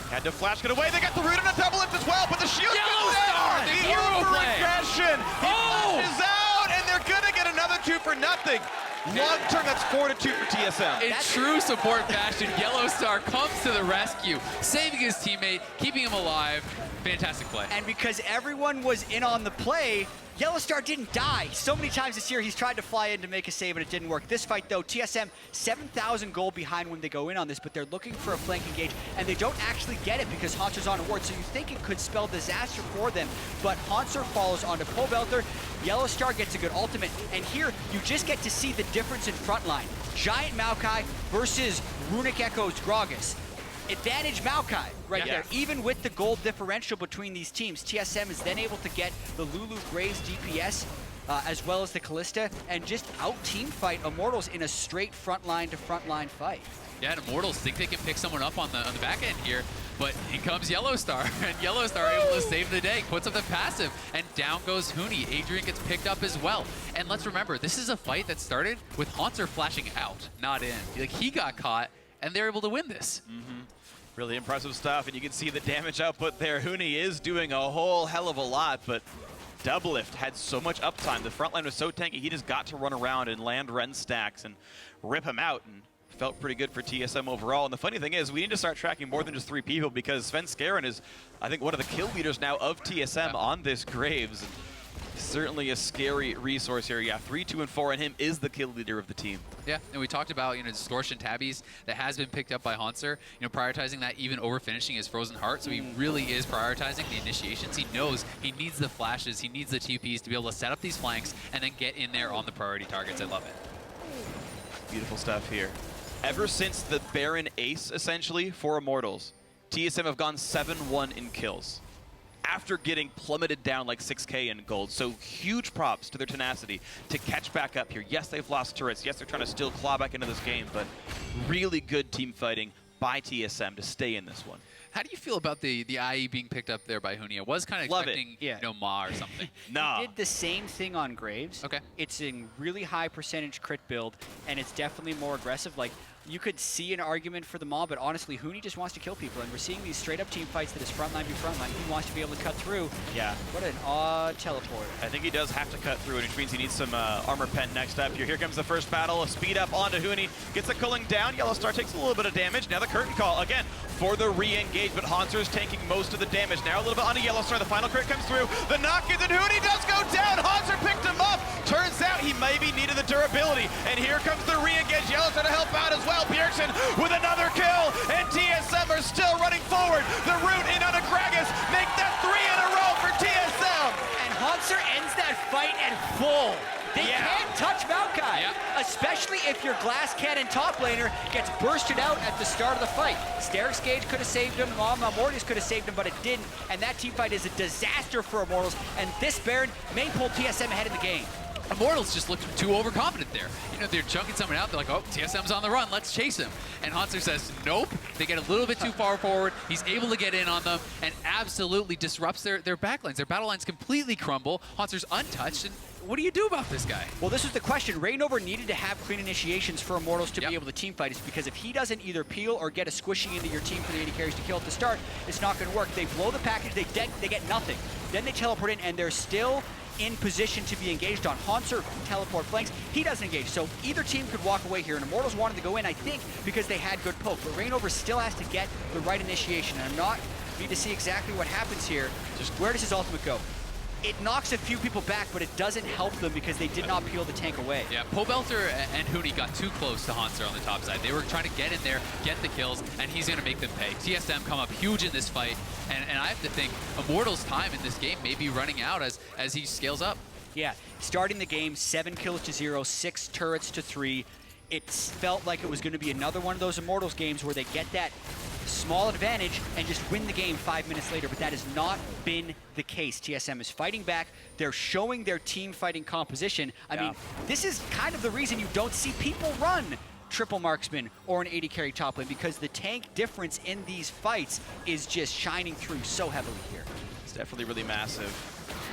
Had to flash get away. They got the root and a DoubleLift as well, but the shield YellowStar, the hero play. Aggression. He flashes out, and they're going to get another 2 for nothing. Long term, that's 4-2 for TSM. In true support fashion, YellowStar comes to the rescue, saving his teammate, keeping him alive. Fantastic play. And because everyone was in on the play, YellowStar didn't die. So many times this year he's tried to fly in to make a save and it didn't work. This fight though, TSM 7,000 gold behind when they go in on this, but they're looking for a flank engage and they don't actually get it because Hauntzer's on a ward. So you think it could spell disaster for them, but Hauntzer falls onto Pobelter. YellowStar gets a good ultimate, and here you just get to see the difference in front line. Giant Maokai versus Runic Echo's Gragas. advantage Maokai right Yeah. there. Even with the gold differential between these teams, TSM is then able to get the Lulu Graves DPS as well as the Kalista and just out-team fight Immortals in a straight frontline to frontline fight. Yeah, and Immortals think they can pick someone up on the back end here, but in comes YellowStar, and YellowStar able to save the day, puts up the passive, and down goes Huni. Adrian gets picked up as well. And let's remember, this is a fight that started with Hauntzer flashing out, not in. Like, he got caught, and they're able to win this. Really impressive stuff, and you can see the damage output there. Huni is doing a whole hell of a lot, but DoubleLift had so much uptime. The front line was so tanky, he just got to run around and land Ren stacks and rip him out, and felt pretty good for TSM overall. And the funny thing is, we need to start tracking more than just 3 people, because Svenskeren is, I think, one of the kill leaders now of TSM on this Graves. Certainly a scary resource here. Yeah, 3, 2, and 4, and him is the kill leader of the team. Yeah, and we talked about, distortion tabbies that has been picked up by Hauntzer, prioritizing that even over finishing his Frozen Heart, so he really is prioritizing the initiations. He knows he needs the flashes, he needs the TPs to be able to set up these flanks and then get in there on the priority targets. I love it. Beautiful stuff here. Ever since the Baron Ace, essentially, for Immortals, TSM have gone 7-1 in kills, after getting plummeted down like 6K in gold. So huge props to their tenacity to catch back up here. Yes, they've lost turrets. Yes, they're trying to still claw back into this game, but really good team fighting by TSM to stay in this one. How do you feel about the IE being picked up there by Huni? I was kind of expecting, Ma or something. Nah. He did the same thing on Graves. Okay. It's in really high percentage crit build, and it's definitely more aggressive. Like, you could see an argument for the Maw, but honestly, Huni just wants to kill people, and we're seeing these straight-up team fights that is frontline v frontline. He wants to be able to cut through. Yeah. What an odd teleport. I think he does have to cut through, which means he needs some armor pen next up here. Here comes the first battle. A speed up onto Huni. Gets the cooling down. YellowStar takes a little bit of damage. Now the curtain call again for the re-engage, but Hauntzer is taking most of the damage. Now a little bit onto YellowStar. The final crit comes through. The knock-ins, and Huni does go down. Hauntzer picked him up. Turns out he maybe needed the durability. And here comes the re-engage. YellowStar to help out as well. Bjergsen with another kill, and TSM are still running forward. The route in onto Gragas. Make that 3 in a row for TSM. And Hauntzer ends that fight at full. They can't touch Maokai, especially if your glass cannon top laner gets bursted out at the start of the fight. Steric's Gauge could have saved him, Immortals could have saved him, but it didn't, and that team fight is a disaster for Immortals, and this Baron may pull TSM ahead in the game. Immortals just looked too overconfident there. They're chunking someone out. They're like, oh, TSM's on the run. Let's chase him. And Hauntzer says, nope. They get a little bit too far forward. He's able to get in on them and absolutely disrupts their backlines. Their battle lines completely crumble. Hauntzer's untouched. And what do you do about this guy? Well, this was the question. ReignOver needed to have clean initiations for Immortals to be able to team fight. It's because if he doesn't either peel or get a squishy into your team for the AD carries to kill at the start, it's not going to work. They blow the package. They get nothing. Then they teleport in, and they're still in position to be engaged on. Hauntzer teleport flanks. He doesn't engage. So either team could walk away here, and Immortals wanted to go in, I think, because they had good poke. But ReignOver still has to get the right initiation, and I'm not need to see exactly what happens here. Just where does his ultimate go? It knocks a few people back, but it doesn't help them because they did not peel the tank away. Yeah, Pobelter and Huni got too close to Hauntzer on the top side. They were trying to get in there, get the kills, and he's going to make them pay. TSM come up huge in this fight, and I have to think Immortals' time in this game may be running out as he scales up. Yeah, starting the game, 7 kills to 0, 6 turrets to 3. It felt like it was going to be another one of those Immortals games where they get that small advantage and just win the game 5 minutes later, but that has not been the case. TSM is fighting back. They're showing their team fighting composition. I mean, this is kind of the reason you don't see people run triple marksman or an AD carry top lane, because the tank difference in these fights is just shining through so heavily here. It's definitely really massive.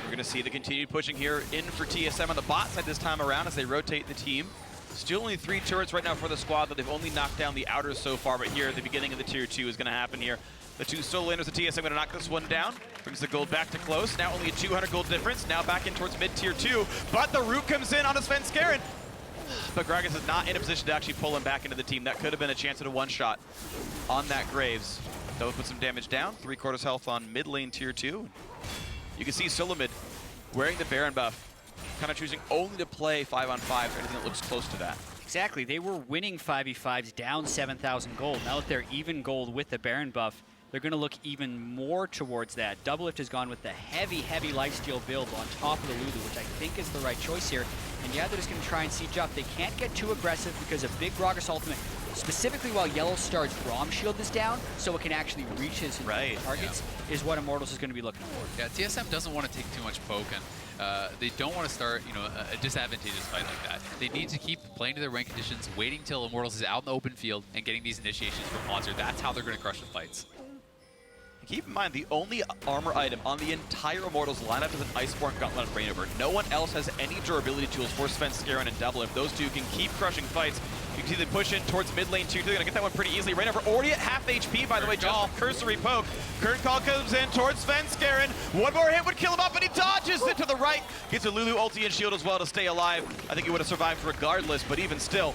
We're going to see the continued pushing here in for TSM on the bot side this time around as they rotate the team. Still only 3 turrets right now for the squad, that they've only knocked down the outers so far, but here at the beginning of the tier 2 is going to happen here. The 2 solo laners of TSM going to knock this one down. Brings the gold back to close. Now only a 200 gold difference. Now back in towards mid tier 2, but the root comes in on a Svenskeren. But Gragas is not in a position to actually pull him back into the team. That could have been a chance at a one-shot on that Graves. Though put some damage down. 3/4 health on mid lane tier 2. You can see Solomid wearing the Baron buff, kind of choosing only to play 5-on-5 or anything that looks close to that. Exactly. They were winning 5v5s down 7,000 gold. Now that they're even gold with the Baron buff, they're going to look even more towards that. DoubleLift has gone with the heavy, heavy lifesteal build on top of the Lulu, which I think is the right choice here. And yeah, they're just going to try and siege up. They can't get too aggressive because a big Gragas ultimate specifically while YellowStar's Braum shield is down, so it can actually reach his targets, is what Immortals is going to be looking for. Yeah, TSM doesn't want to take too much poke, and they don't want to start, a disadvantageous fight like that. They need to keep playing to their rank conditions, waiting till Immortals is out in the open field and getting these initiations from Hauntzer. That's how they're going to crush the fights. Keep in mind, the only armor item on the entire Immortals lineup is an Iceborne Gauntlet of ReignOver. No one else has any durability tools for Svenskeren and DoubleLift. Those two can keep crushing fights. You can see them push in towards mid lane 2. They're going to get that one pretty easily. ReignOver already at half HP, by the way, just from cursory poke. Current Call comes in towards Svenskeren. One more hit would kill him up, and he dodges it to the right. Gets a Lulu ulti and shield as well to stay alive. I think he would have survived regardless, but even still,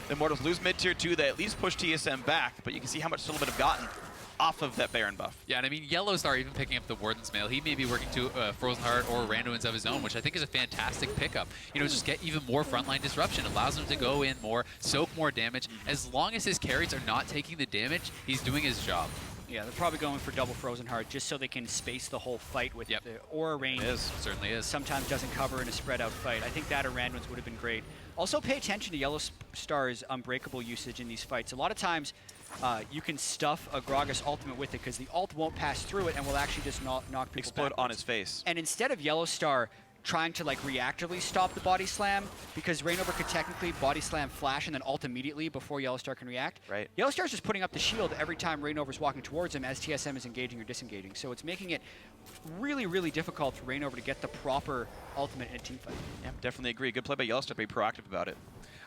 the Immortals lose mid tier 2. They at least push TSM back, but you can see how much Solomid have gotten off of that Baron buff. Yeah, and I mean, YellowStar even picking up the Warden's Mail, he may be working to Frozen Heart or Randuin's of his own, which I think is a fantastic pickup. Just get even more frontline disruption, allows him to go in more, soak more damage. As long as his carries are not taking the damage, he's doing his job. Yeah, they're probably going for double Frozen Heart just so they can space the whole fight with the aura range. It is, certainly is. Sometimes doesn't cover in a spread out fight. I think that or Randuin's would have been great. Also pay attention to YellowStar's Unbreakable usage in these fights. A lot of times you can stuff a Gragas ultimate with it because the ult won't pass through it and will actually just knock people explode backwards on his face. And instead of YellowStar trying to reactively stop the body slam, because ReignOver could technically body slam flash and then ult immediately before YellowStar can react. Right. YellowStar's just putting up the shield every time ReignOver's walking towards him as TSM is engaging or disengaging. So it's making it really, really difficult for ReignOver to get the proper ultimate in a team fight. Yeah, definitely agree. Good play by YellowStar, be proactive about it.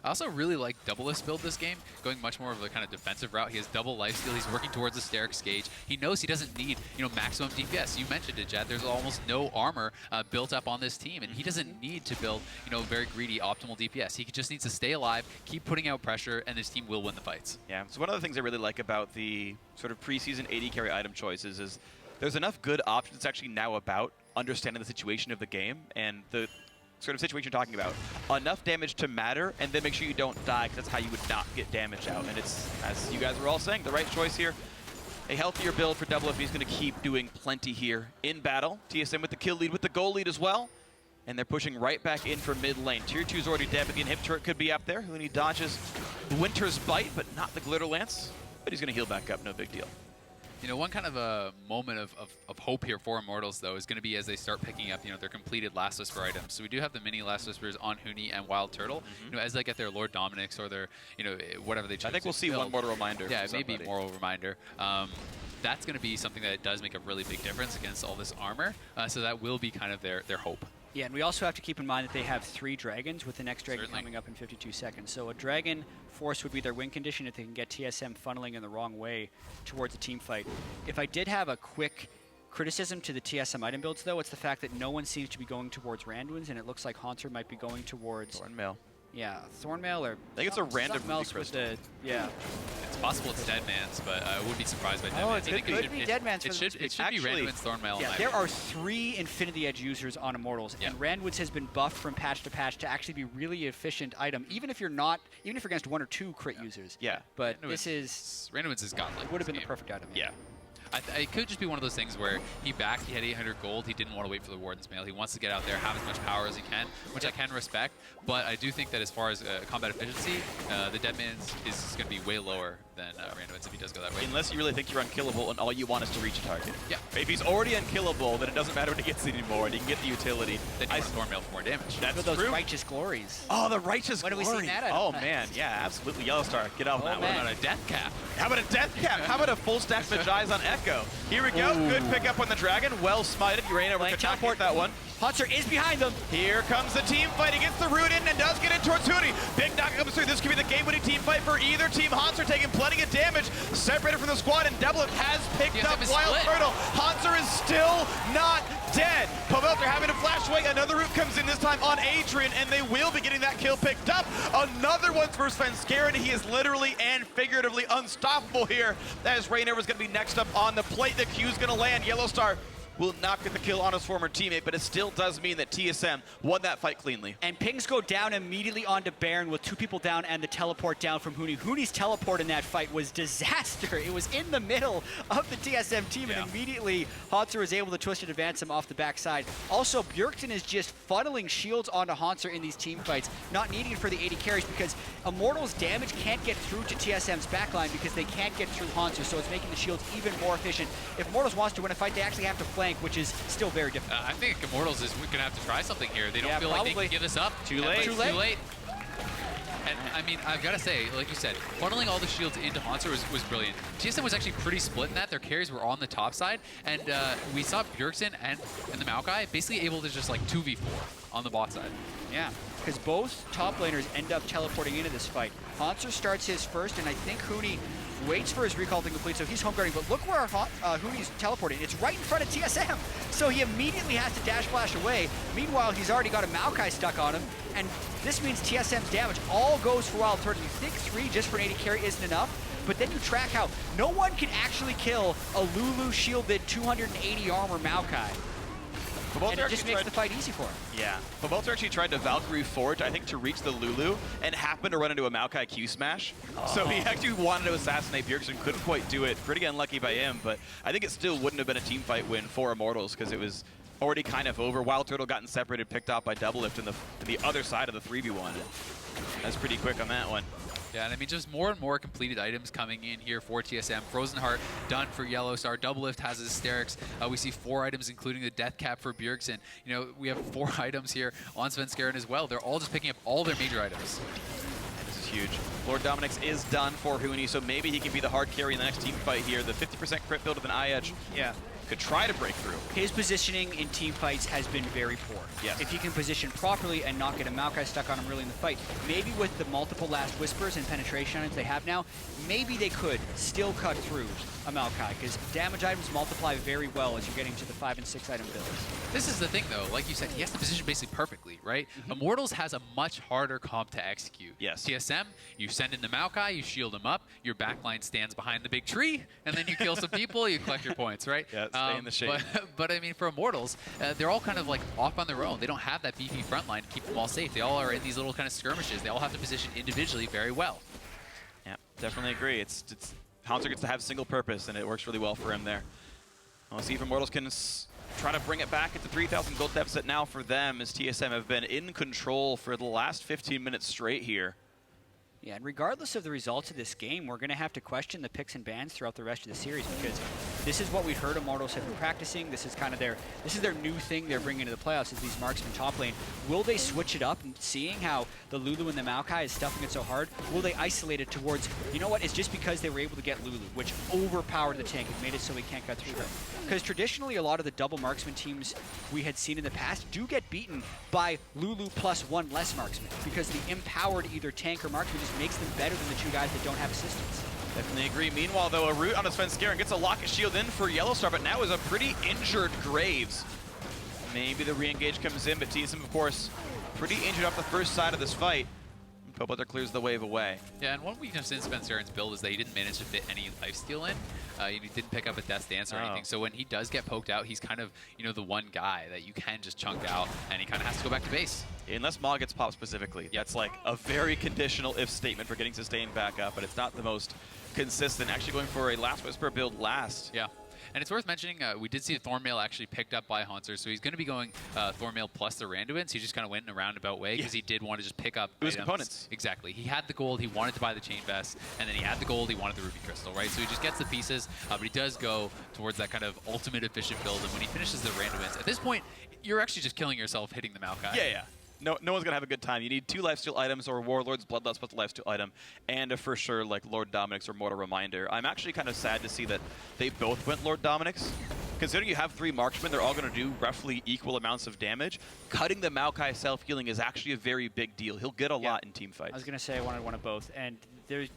I also really like DoubleLift's build this game, going much more of a kind of defensive route. He has double lifesteal. He's working towards the Sterix gauge. He knows he doesn't need, maximum DPS. You mentioned it, Jatt. There's almost no armor built up on this team, and he doesn't need to build, very greedy optimal DPS. He just needs to stay alive, keep putting out pressure, and this team will win the fights. Yeah. So one of the things I really like about the sort of preseason AD carry item choices is there's enough good options. It's actually now about understanding the situation of the game and the sort of situation you're talking about. Enough damage to matter, and then make sure you don't die, because that's how you would not get damage out. And it's, as you guys were all saying, the right choice here. A healthier build for DoubleLift. He's going to keep doing plenty here in battle. TSM with the kill lead, with the goal lead as well. And they're pushing right back in for mid lane. Tier 2's already dead, but the inhib turret could be up there. Huni dodges Winter's Bite, but not the Glitter Lance. But he's going to heal back up, no big deal. One kind of a moment of hope here for Immortals, though, is going to be as they start picking up, their completed Last Whisper items. So we do have the mini Last Whispers on Huni and WildTurtle. As they get their Lord Dominic's or their, whatever they choose. I think we'll see one Mortal Reminder. Yeah, maybe Mortal Reminder. That's going to be something that does make a really big difference against all this armor. So that will be kind of their hope. Yeah, and we also have to keep in mind that they have 3 dragons, with the next dragon coming up in 52 seconds. So a dragon force would be their win condition if they can get TSM funneling in the wrong way towards a team fight. If I did have a quick criticism to the TSM item builds, though, it's the fact that no one seems to be going towards Randuin's, and it looks like Hauntzer might be going towards Thornmail. Yeah, Thornmail or I think it's a random else with the It's possible it's Deadman's, but I would be surprised by Deadman's. It could be Deadman's. It should be Randuin's Thornmail. Yeah, there are 3 Infinity Edge users on Immortals, and Randuin's has been buffed from patch to patch to actually be really efficient item, even if you're against 1 or 2 crit users. Yeah, but Randuin's is godlike. It would have been the perfect item. Yeah. It could just be one of those things where he had 800 gold, he didn't want to wait for the Warden's Mail. He wants to get out there, have as much power as he can, which I can respect. But I do think that as far as combat efficiency, the Deadman's is going to be way lower than Randuin's if he does go that way. Unless you really think you're unkillable and all you want is to reach a target. Yeah. If he's already unkillable, then it doesn't matter when he gets it anymore, and he can get the utility. Then you want Thornmail for more damage. That's those true. Righteous Glories. Oh, the Righteous Glory. When have we seen that? Oh, man. Yeah, absolutely. YellowStar, get off that one. How about a Death Cap? How about a Death Cap? How about a full stack Magi's on Echo? Here we go. Ooh. Good pickup on the Dragon. Well smited. ReignOver could teleport that one. Hauntzer is behind them. Here comes the team fight. He gets the root in and does get in towards Huni. Big knock comes through. This could be the game-winning team fight for either team. Hauntzer taking plenty of damage. Separated from the squad, and DoubleLift has picked up WildTurtle. Hauntzer is still not dead. Pobelter having to flash away. Another root comes in, this time on Adrian, and they will be getting that kill picked up. Another one for Svenskeren. He is literally and figuratively unstoppable here, as ReignOver is going to be next up on the plate. The Q's going to land. YellowStar will not get the kill on his former teammate, but it still does mean that TSM won that fight cleanly. And pings go down immediately onto Baron with 2 people down and the teleport down from Huni. Huni's teleport in that fight was disaster. It was in the middle of the TSM team, and immediately Hauntzer was able to twist and advance him off the backside. Also, Bjergsen is just funneling shields onto Hauntzer in these team fights, not needing it for the AD carries because Immortals' damage can't get through to TSM's backline because they can't get through Hauntzer, so it's making the shields even more efficient. If Immortals wants to win a fight, they actually have to flank, which is still very difficult. I think Immortals is going to have to try something here. They don't feel probably. like they can give this up. Too late. Too late. And I mean, I've got to say, like you said, funneling all the shields into Hauntzer was brilliant. TSM was actually pretty split in that. Their carries were on the top side, and we saw Bjergsen and the Maokai basically able to just like 2v4 on the bot side. Yeah, because both top laners end up teleporting into this fight. Hauntzer starts his first, and I think Huni waits for his recall to complete, so he's home guarding. But look where Huni's teleporting. It's right in front of TSM. So he immediately has to dash flash away. Meanwhile, he's already got a Maokai stuck on him. And this means TSM's damage all goes for WildTurtle. You think 3 just for an AD carry isn't enough, but then you track how no one can actually kill a Lulu shielded 280 armor Maokai. And it just makes the fight easy for him. Yeah. Pobelter actually tried to Valkyrie forward, I think, to reach the Lulu, and happened to run into a Maokai Q smash. So he actually wanted to assassinate Bjergsen, couldn't quite do it. Pretty unlucky by him, but I think it still wouldn't have been a team fight win for Immortals because it was already kind of over. WildTurtle gotten separated, picked off by DoubleLift in the other side of the 3v1. That's pretty quick on that one. Yeah, and I mean, just more and more completed items coming in here for TSM. Frozen Heart done for YellowStar. DoubleLift has Hysterics. We see 4 items, including the Death Cap for Bjergsen. You know, we have 4 items here on Svenskeren as well. They're all just picking up all their major items. This is huge. Lord Dominic's is done for Huni, so maybe he can be the hard carry in the next team fight here. The 50% crit build with an eye edge. Yeah. Could try to break through. His positioning in team fights has been very poor. Yes. If he can position properly and not get a Maokai stuck on him really in the fight, maybe with the multiple last whispers and penetration items they have now, maybe they could still cut through a Maokai, because damage items multiply very well as you're getting to the 5 and 6 item builds. This is the thing, though. Like you said, he has to position basically perfectly, right? Immortals has a much harder comp to execute. Yes. TSM, you send in the Maokai, you shield him up, your backline stands behind the big tree, and then you kill some people, you collect your points, right? Yeah, stay in the shade. But I mean, for Immortals, they're all kind of like off on their own. They don't have that beefy front line to keep them all safe. They all are in these little kind of skirmishes. They all have to position individually very well. Yeah, definitely agree. It's Hauntzer gets to have single purpose, and it works really well for him there. We'll see if Immortals can try to bring it back at the 3,000 gold deficit now for them, as TSM have been in control for the last 15 minutes straight here. Yeah, and regardless of the results of this game, we're going to have to question the picks and bans throughout the rest of the series, because this is what we've heard Immortals have been practicing. This is kind of their new thing they're bringing to the playoffs, is these marksman top lane. Will they switch it up, and seeing how the Lulu and the Maokai is stuffing it so hard, will they isolate it towards, you know what, it's just because they were able to get Lulu, which overpowered the tank and made it so we can't cut through her. Because traditionally, a lot of the double marksman teams we had seen in the past do get beaten by Lulu plus 1 less marksman, because the empowered either tank or marksman just makes them better than the 2 guys that don't have assistance. Definitely agree. Meanwhile, though, a root on a Svenskeren gets a locket shield in for YellowStar, but now is a pretty injured Graves. Maybe the re-engage comes in, but TSM, of course, pretty injured off the first side of this fight. Pobelter clears the wave away. Yeah, and one weakness in Svenseren's build is that he didn't manage to fit any lifesteal in. He didn't pick up a Death Dance or anything. So when he does get poked out, he's kind of, you know, the one guy that you can just chunk out, and he kind of has to go back to base. Unless Maw gets popped specifically. That's like a very conditional if statement for getting sustained back up, but it's not the most consistent. Actually going for a Last Whisper build last. Yeah. And it's worth mentioning, we did see Thornmail actually picked up by Hauntzer, so he's going to be going Thornmail plus the Randuin, so he just kind of went in a roundabout way because he did want to just pick up his components. Exactly. He had the gold, he wanted to buy the Chain Vest, and then he had the gold, he wanted the Ruby Crystal, right? So he just gets the pieces, but he does go towards that kind of ultimate efficient build, and when he finishes the Randuins, at this point, you're actually just killing yourself hitting the Maokai. Yeah, yeah. No one's going to have a good time. You need 2 lifesteal items or Warlord's Bloodlust plus a lifesteal item, and for sure, like, Lord Dominic's or Mortal Reminder. I'm actually kind of sad to see that they both went Lord Dominic's. Considering you have 3 marksmen, they're all going to do roughly equal amounts of damage. Cutting the Maokai self-healing is actually a very big deal. He'll get a lot in team fights. I was going to say I wanted one of both, and there's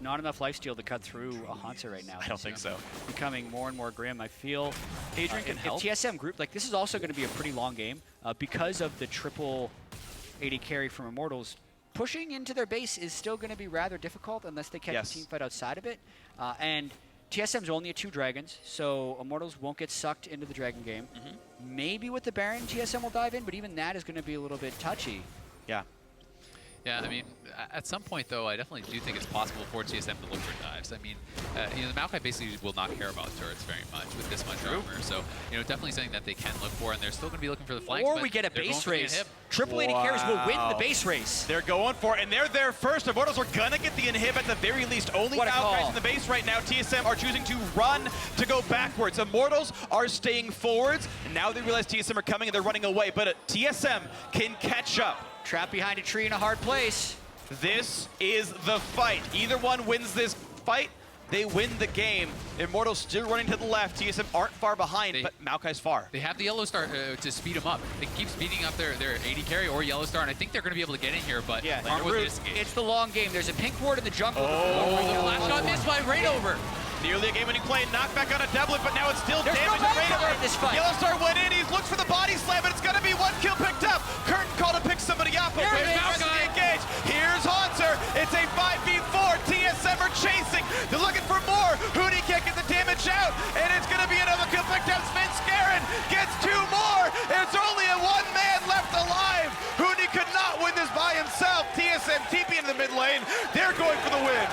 not enough lifesteal to cut through a Hauntzer right now. I don't think so. Becoming more and more grim. I feel Adrian can help. If TSM group, like, this is also going to be a pretty long game because of the triple AD carry from Immortals. Pushing into their base is still going to be rather difficult unless they catch a team fight outside of it. And TSM's only at 2 dragons, so Immortals won't get sucked into the dragon game. Maybe with the Baron, TSM will dive in, but even that is going to be a little bit touchy. Yeah. Yeah, I mean, at some point, though, I definitely do think it's possible for TSM to look for dives. I mean, the Maokai basically will not care about turrets very much with this much armor. So, definitely something that they can look for, and they're still going to be looking for the flanks. Or we get a base race. Triple AD carries will win the base race. They're going for it, and they're there first. Immortals are going to get the inhib at the very least. Only Maokai's in the base right now. TSM are choosing to run to go backwards. Immortals are staying forwards, and now they realize TSM are coming and they're running away. But TSM can catch up. Trapped behind a tree in a hard place. This is the fight. Either one wins this fight, they win the game. Immortals still running to the left. TSM aren't far behind, but Maokai's far. They have the YellowStar to speed them up. They keep speeding up their AD carry or YellowStar, and I think they're going to be able to get in here, but aren't with this game. It's the long game. There's a pink ward in the jungle. The flash shot missed by ReignOver. Nearly a game-winning play, knockback on a doublet, but now it's still damage to ReignOver. YellowStar went in, he looks for the body slam, but it's going to be 1 kill picked up. Curtain call to pick somebody up, but where's Maokai engaged? Here's Hauntzer, it's a 5v4, TSM are chasing, they're looking for more. Huni can't get the damage out, and it's going to be another kill picked up. Svenskeren gets 2 more, it's only a 1 man left alive. Huni could not win this by himself. TSM TP in the mid lane, they're going for the win.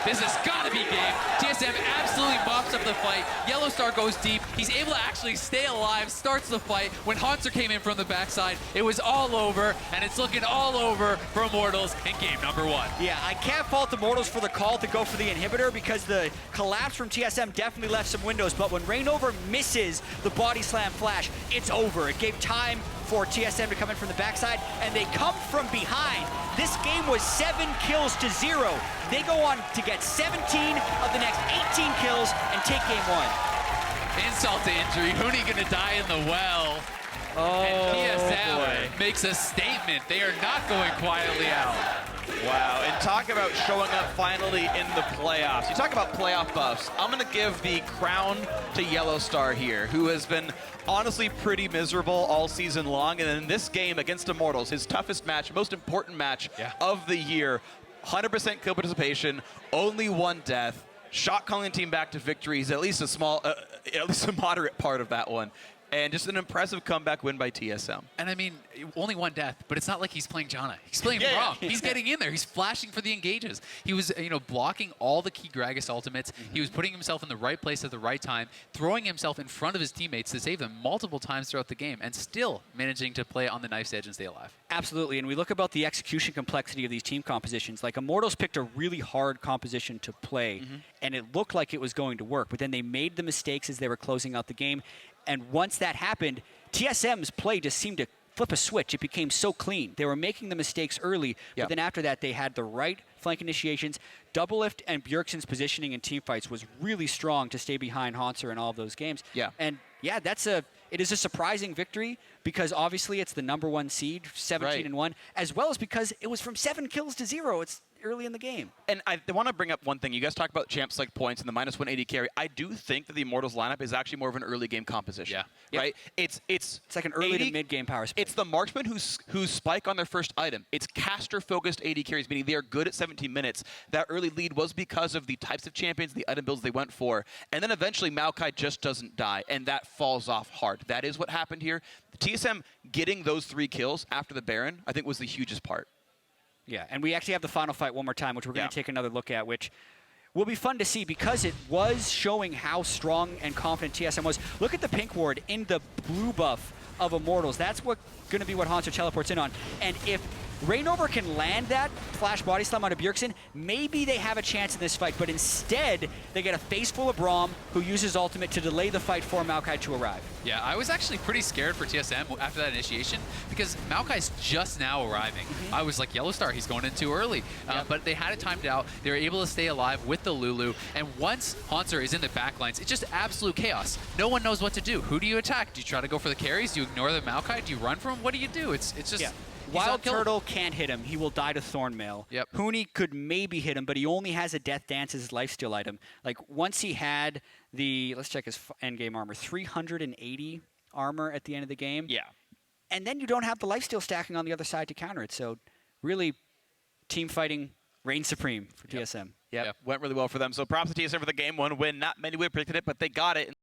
This has got to be game. TSM absolutely mops up the fight. YellowStar goes deep. He's able to actually stay alive, starts the fight. When Hauntzer came in from the backside, it was all over, and it's looking all over for Immortals in game number 1. Yeah, I can't fault the Immortals for the call to go for the inhibitor because the collapse from TSM definitely left some windows, but when ReignOver misses the body slam flash, it's over. It gave time for TSM to come in from the backside, and they come from behind. This game was 7 kills to 0. They go on to get 17 of the next 18 kills and take game 1. Insult to injury. Huni gonna die in the well. And TSM makes a statement. They are not going quietly out. Wow, and talk about showing up finally in the playoffs. You talk about playoff buffs. I'm going to give the crown to YellowStar here, who has been honestly pretty miserable all season long. And in this game against Immortals, his toughest match, most important match of the year, 100% kill participation, only 1 death, shot calling the team back to victories, at least a moderate part of that one. And just an impressive comeback win by TSM. And I mean, only 1 death, but it's not like he's playing Janna. He's playing Braum. He's getting in there. He's flashing for the engages. He was, blocking all the key Gragas ultimates. He was putting himself in the right place at the right time, throwing himself in front of his teammates to save them multiple times throughout the game, and still managing to play on the knife's edge and stay alive. Absolutely, and we look about the execution complexity of these team compositions. Like, Immortals picked a really hard composition to play, and it looked like it was going to work, but then they made the mistakes as they were closing out the game. And once that happened, TSM's play just seemed to flip a switch. It became so clean. They were making the mistakes early, but then after that, they had the right flank initiations. DoubleLift and Bjergsen's positioning in teamfights was really strong to stay behind Hauntzer in all of those games. And yeah, it is a surprising victory because obviously it's the #1 seed, 17-1, as well as because it was from 7 kills to 0. It's early in the game. And I want to bring up one thing. You guys talk about champ select points and the -1 AD carry. I do think that the Immortals lineup is actually more of an early game composition. Right? It's like an early to mid game power split. It's the marksman who's spike on their first item. It's caster focused AD carries, meaning they are good at 17 minutes. That early lead was because of the types of champions, the item builds they went for. And then eventually Maokai just doesn't die, and that falls off hard. That is what happened here. The TSM getting those 3 kills after the Baron, I think, was the hugest part. Yeah, and we actually have the final fight one more time, which we're going to take another look at, which will be fun to see because it was showing how strong and confident TSM was. Look at the pink ward in the blue buff of Immortals. That's going to be what Hauntzer teleports in on. And if ReignOver can land that flash body slam onto Bjergsen, maybe they have a chance in this fight, but instead they get a face full of Braum who uses ultimate to delay the fight for Maokai to arrive. Yeah, I was actually pretty scared for TSM after that initiation because Maokai's just now arriving. I was like, YellowStar, he's going in too early. But they had it timed out. They were able to stay alive with the Lulu. And once Hauntzer is in the backlines, it's just absolute chaos. No one knows what to do. Who do you attack? Do you try to go for the carries? Do you ignore the Maokai? Do you run from him? What do you do? It's just... WildTurtle can't hit him. He will die to Thornmail. Huni could maybe hit him, but he only has a Death Dance as his lifesteal item. Like, once he had the, let's check his endgame armor, 380 armor at the end of the game. And then you don't have the lifesteal stacking on the other side to counter it. So really, team fighting Reign supreme for TSM. Yep. Went really well for them. So props to TSM for the game 1 win. Not many would have predicted it, but they got it.